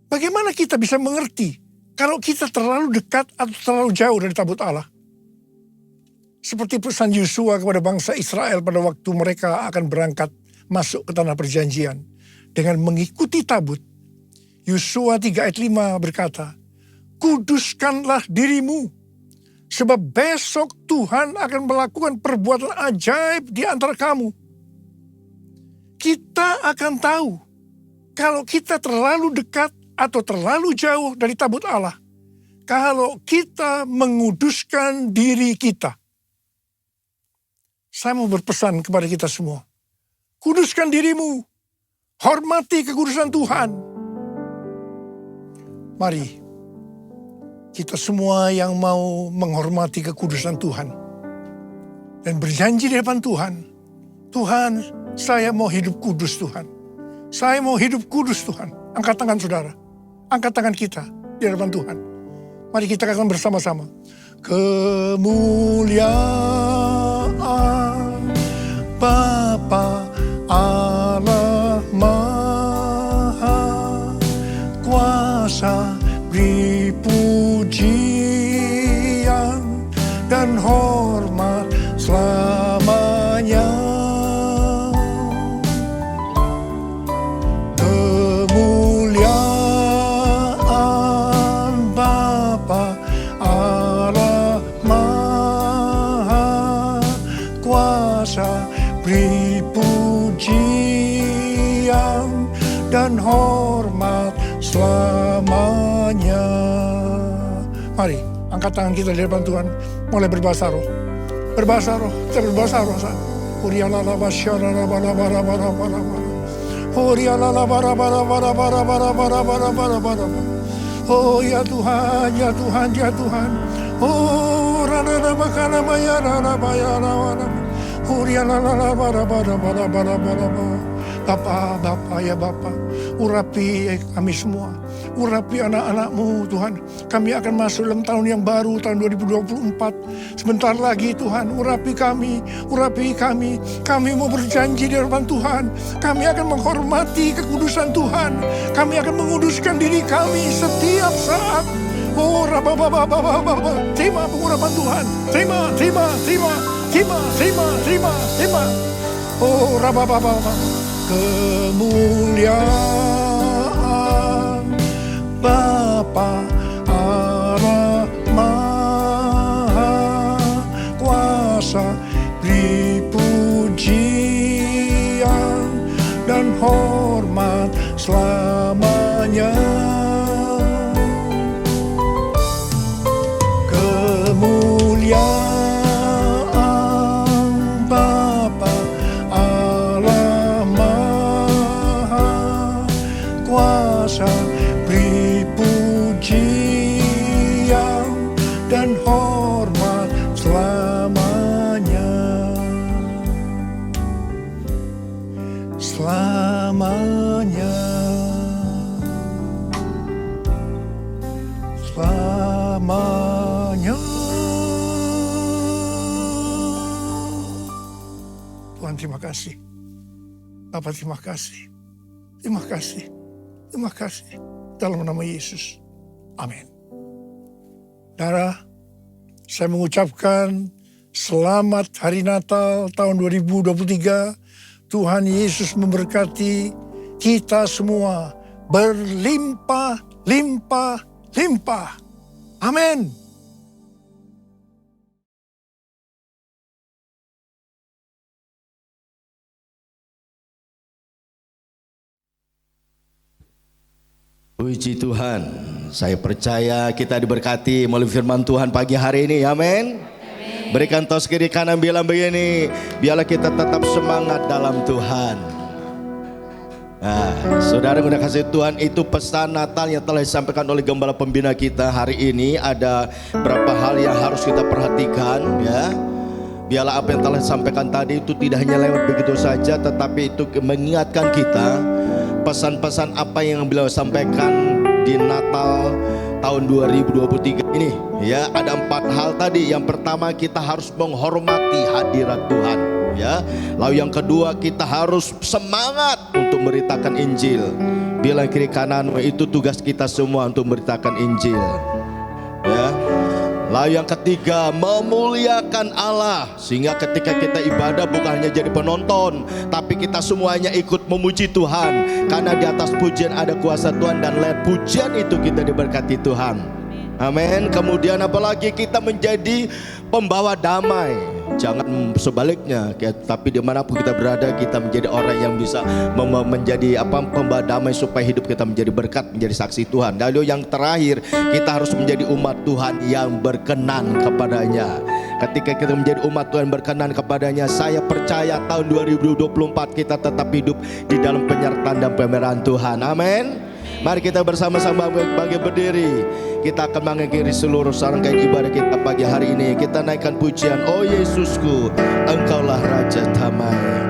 Bagaimana kita bisa mengerti kalau kita terlalu dekat atau terlalu jauh dari tabut Allah? Seperti pesan Yosua kepada bangsa Israel pada waktu mereka akan berangkat masuk ke tanah perjanjian dengan mengikuti tabut. Yosua 3 ayat 5 berkata, kuduskanlah dirimu, sebab besok Tuhan akan melakukan perbuatan ajaib di antara kamu. Kita akan tahu kalau kita terlalu dekat atau terlalu jauh dari tabut Allah, kalau kita menguduskan diri kita. Saya mau berpesan kepada kita semua, kuduskan dirimu, hormati kekudusan Tuhan. Mari kita semua yang mau menghormati kekudusan Tuhan dan berjanji di depan Tuhan, Tuhan, saya mau hidup kudus Tuhan. Saya mau hidup kudus Tuhan. Angkat tangan saudara, angkat tangan kita di hadapan Tuhan. Mari kita akan bersama-sama. Kemuliaan Bapa Allah Maha Kuasa, beri pujian dan hormat selamanya. Kemuliaan Bapa Allah Maha Kuasa, beri pujian dan hormat selamanya. Mari angkat tangan kita di depan Tuhan, mulai berbahasa roh. Berbahasa roh, kita berbahasa roh. Oh ya Tuhan, ya Tuhan, ya Tuhan. Oh rana makana maya rana maya rana. Bapa ya Bapa, urapi kami semua, urapi anak-anak-Mu Tuhan. Kami akan masuk dalam tahun yang baru, tahun 2024. Sebentar lagi Tuhan, urapi kami, urapi kami. Kami mau berjanji di hadapan Tuhan, kami akan menghormati kekudusan Tuhan. Kami akan menguduskan diri kami setiap saat. Oh Rabba, terima pengurapan Tuhan, terima. Oh Rabba, kemuliaan Bapa Allah Maha Kuasa, beri pujian dan hormat selamanya. Kemuliaan Bapa Allah Maha Kuasa, beri pujian dan hormat selamanya. Selamanya. Tuhan terima kasih. Bapa terima kasih. Terima kasih. Terima kasih. Dalam nama Yesus. Amin. Saudara, saya mengucapkan selamat Hari Natal tahun 2023. Tuhan Yesus memberkati kita semua berlimpah, limpah, limpah. Amin. Puji Tuhan, saya percaya kita diberkati melalui firman Tuhan pagi hari ini, amin. Berikan tos kiri kanan bilang begini, biarlah kita tetap semangat dalam Tuhan. Nah, saudara yang kasih Tuhan, itu pesan Natal yang telah disampaikan oleh Gembala Pembina kita hari ini. Ada berapa hal yang harus kita perhatikan ya. Biarlah apa yang telah disampaikan tadi itu tidak hanya lewat begitu saja, tetapi itu mengingatkan kita pesan-pesan apa yang beliau sampaikan di Natal tahun 2023 ini ya. Ada 4 hal tadi. Yang pertama, kita harus menghormati hadirat Tuhan ya. Lalu yang kedua, kita harus semangat untuk memberitakan Injil. Bilang kiri kanan, itu tugas kita semua untuk memberitakan Injil ya. Lalu yang ketiga, memuliakan Allah. Sehingga ketika kita ibadah bukan hanya jadi penonton, tapi kita semuanya ikut memuji Tuhan. Karena di atas pujian ada kuasa Tuhan, dan lewat pujian itu kita diberkati Tuhan. Amin. Kemudian apalagi kita menjadi pembawa damai. Jangan sebaliknya, tapi dimanapun kita berada, kita menjadi orang yang bisa menjadi pembawa damai supaya hidup kita menjadi berkat, menjadi saksi Tuhan. Lalu yang terakhir, kita harus menjadi umat Tuhan yang berkenan kepadanya. Ketika kita menjadi umat Tuhan berkenan kepadanya, saya percaya tahun 2024 kita tetap hidup di dalam penyertaan dan pemeliharaan Tuhan. Amin. Mari kita bersama-sama bagi berdiri. Kita akan mengakhiri seluruh serangkaian ibadah kita pagi hari ini. Kita naikkan pujian, oh Yesusku, Engkaulah Raja Damai.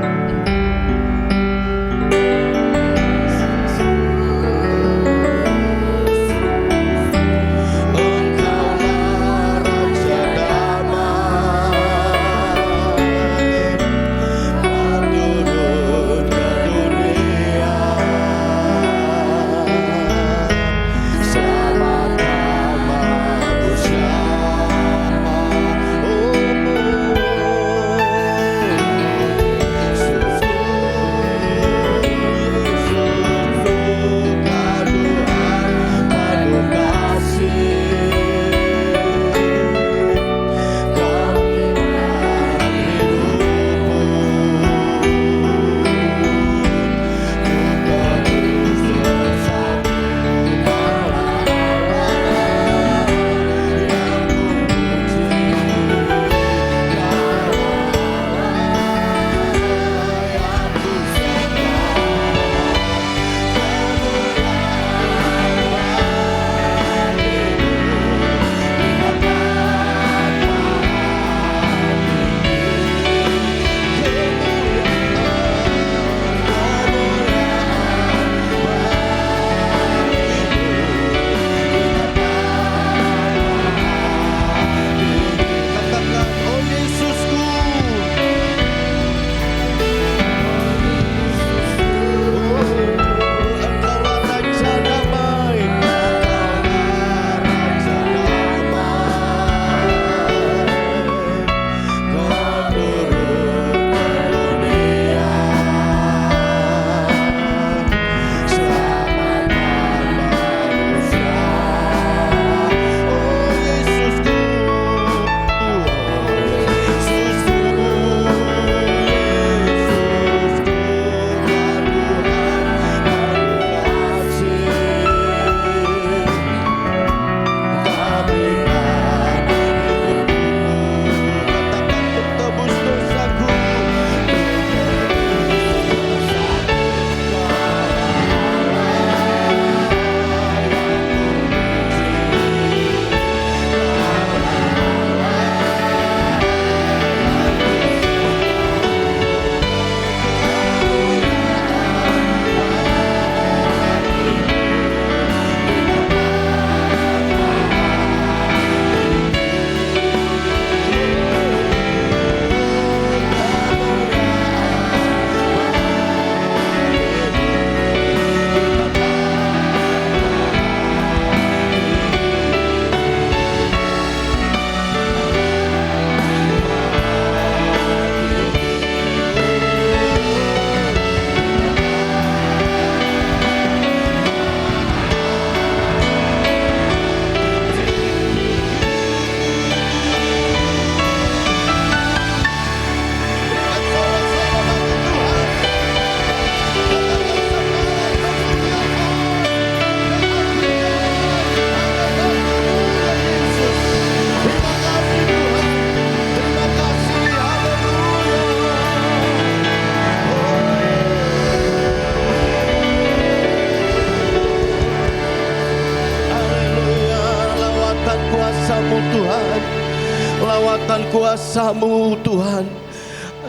kuasa-Mu Tuhan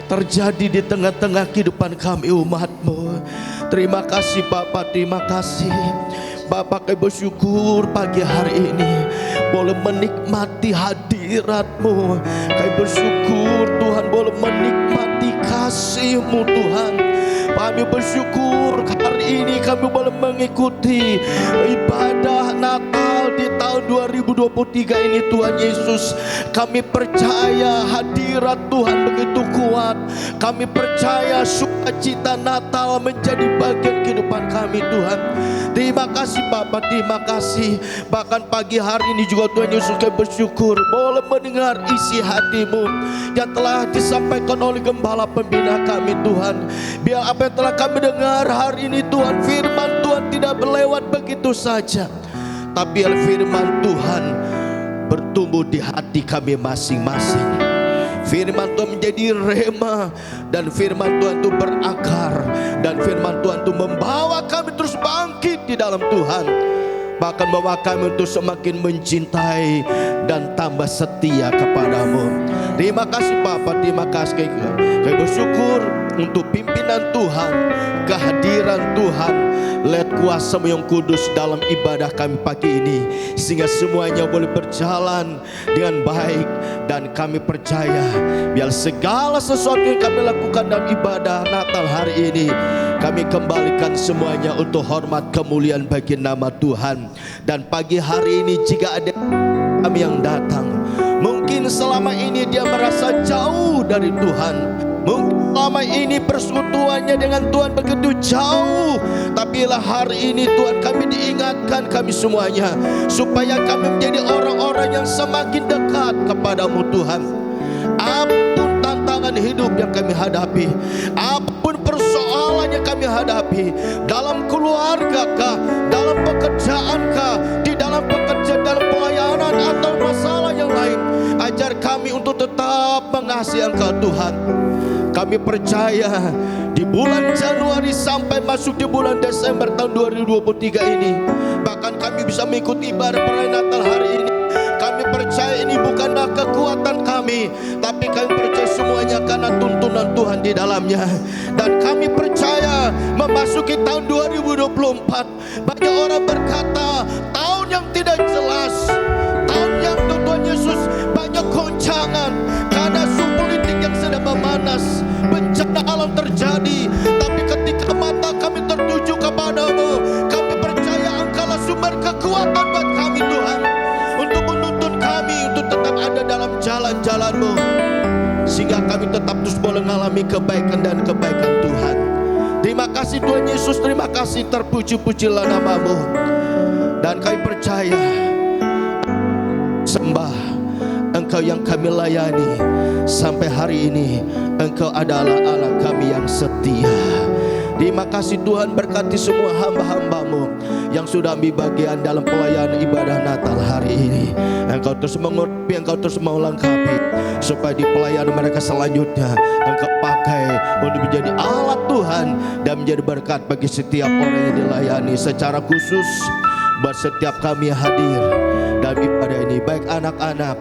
terjadi di tengah-tengah kehidupan kami umat-Mu. Terima kasih Bapa, terima kasih Bapa. Kami bersyukur pagi hari ini boleh menikmati hadirat-Mu. Kami bersyukur Tuhan boleh menikmati kasih-Mu Tuhan. Kami bersyukur hari ini kami boleh mengikuti ibadah Natal di tahun 2023 ini Tuhan Yesus. Kami percaya hadirat Tuhan begitu kuat. Kami percaya sukacita Natal menjadi bagian kehidupan kami Tuhan. Terima kasih Bapa, terima kasih. Bahkan pagi hari ini juga Tuhan Yesus kami bersyukur boleh mendengar isi hati-Mu yang telah disampaikan oleh Gembala Pembina kami Tuhan. Biar apa yang telah kami dengar hari ini Tuhan, firman Tuhan tidak berlewat begitu saja, tapi firman Tuhan bertumbuh di hati kami masing-masing. Firman Tuhan menjadi rema, dan firman Tuhan itu berakar, dan firman Tuhan itu membawa kami terus bangkit di dalam Tuhan. Bahkan bawa kami untuk semakin mencintai dan tambah setia kepadamu. Terima kasih Bapa, terima kasih. Kami bersyukur untuk pimpinan Tuhan, kehadiran Tuhan, lihat kuasa-Mu yang kudus dalam ibadah kami pagi ini, sehingga semuanya boleh berjalan dengan baik. Dan kami percaya biar segala sesuatu yang kami lakukan dalam ibadah Natal hari ini, kami kembalikan semuanya untuk hormat kemuliaan bagi nama Tuhan. Dan pagi hari ini jika ada kami yang datang, mungkin selama ini dia merasa jauh dari Tuhan, mungkin selama ini persekutuannya dengan Tuhan begitu jauh, tapi lah hari ini Tuhan kami diingatkan kami semuanya, supaya kami menjadi orang-orang yang semakin dekat kepadamu Tuhan. Apapun tantangan hidup yang kami hadapi, apapun persoalan yang kami hadapi, dalam keluarga kah, dalam pekerjaan kah, di dalam pekerjaan, dalam pelayanan atau masalah yang lain, ajar kami untuk tetap mengasihi Engkau Tuhan. Kami percaya di bulan Januari sampai masuk di bulan Desember tahun 2023 ini, bahkan kami bisa mengikuti ibadah perayaan Natal hari ini. Kami percaya ini bukanlah kekuatan kami, tapi kami percaya semuanya karena tuntunan Tuhan di dalamnya. Dan kami percaya memasuki tahun 2024, banyak orang berkata tahun yang tidak jelas, tahun yang Tuhan Yesus banyak goncangan karena suhu politik yang sedang memanas, bencana alam terjadi. Tapi ketika mata kami tertuju kepadamu, kami percaya Engkaulah sumber kekuatan buat kami Tuhan, untuk menuntun kami untuk tetap ada dalam jalan-jalan-Mu, sehingga kami tetap terus boleh mengalami kebaikan dan kebaikan Tuhan. Terima kasih Tuhan Yesus, terima kasih, terpuji-pujilah nama-Mu. Dan kami percaya sembah Engkau yang kami layani sampai hari ini. Engkau adalah Allah kami yang setia. Terima kasih Tuhan, berkati semua hamba-hamba-Mu yang sudah ambil bagian dalam pelayanan ibadah Natal hari ini. Engkau terus mengurapi, Engkau terus melengkapi, supaya di pelayanan mereka selanjutnya Engkau pakai untuk menjadi alat Tuhan dan menjadi berkat bagi setiap orang yang dilayani. Secara khusus buat setiap kami yang hadir dalam ibadah ini, baik anak-anak,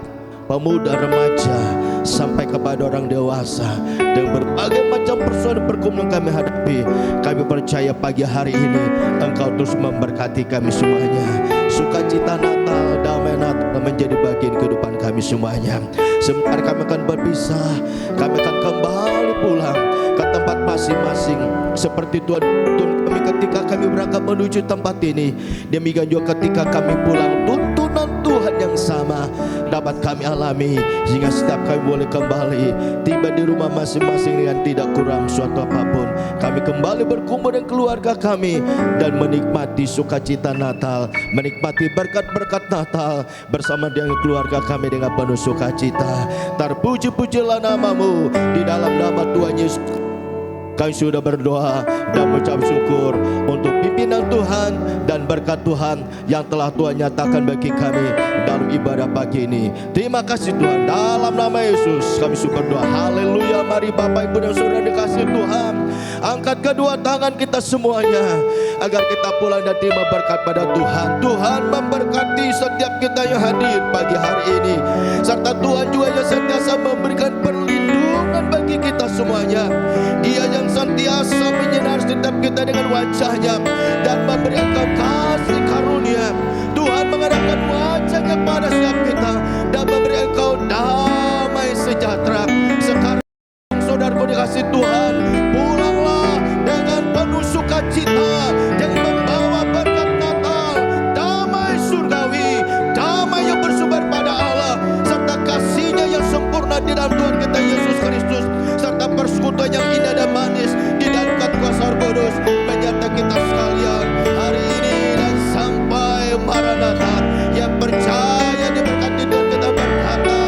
pemuda, remaja, sampai kepada orang dewasa, dan berbagai macam persoalan pergumulan kami hadapi. Kami percaya pagi hari ini Engkau terus memberkati kami semuanya. Sukacita Natal, damai Natal menjadi bagian kehidupan kami semuanya. Sebentar kami akan berpisah, kami akan kembali pulang ke tempat masing-masing. Seperti Tuhan tuntun kami ketika kami berangkat menuju tempat ini, demikian juga ketika kami pulang, tuntunan Tuhan yang sama dapat kami alami, sehingga setiap kami boleh kembali tiba di rumah masing-masing dengan tidak kurang suatu apapun. Kami kembali berkumpul dengan keluarga kami dan menikmati sukacita Natal, menikmati berkat-berkat Natal bersama dengan keluarga kami dengan penuh sukacita. Terpuji-pujilah nama-Mu, di dalam nama Tuhan Yesus kami sudah berdoa dan mengucap syukur untuk pimpinan Tuhan dan berkat Tuhan yang telah Tuhan nyatakan bagi kami dalam ibadah pagi ini. Terima kasih Tuhan, dalam nama Yesus kami syukur doa. Haleluya. Mari Bapak Ibu dan Saudara dikasih Tuhan, angkat kedua tangan kita semuanya agar kita pulang dan terima berkat pada Tuhan. Tuhan memberkati setiap kita yang hadir pagi hari ini, serta Tuhan juga yang sentiasa memberikan perlindungan bagi kita semuanya. Dia yang sentiasa menyinari setiap kita dengan wajahnya dan memberikan kasih karunia. Tuhan menghadapkan wajahnya pada setiap kita dan memberi engkau damai sejahtera. Sekarang saudaraku dikasih Tuhan, pulanglah dengan penuh sukacita dan membawa berkat Natal, damai surgawi, damai yang bersumber pada Allah, serta kasih-Nya yang sempurna di dalam Tuhan kita Yesus Kristus, serta persekutuan yang indah dan manis di dalam kuasa Roh Kudus menyertai kita sekalian hari ini dan sampai Maranatha. Yang percaya diberkati Tuhan kita berkata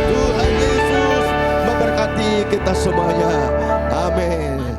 Tuhan Yesus memberkati kita semuanya. Amin.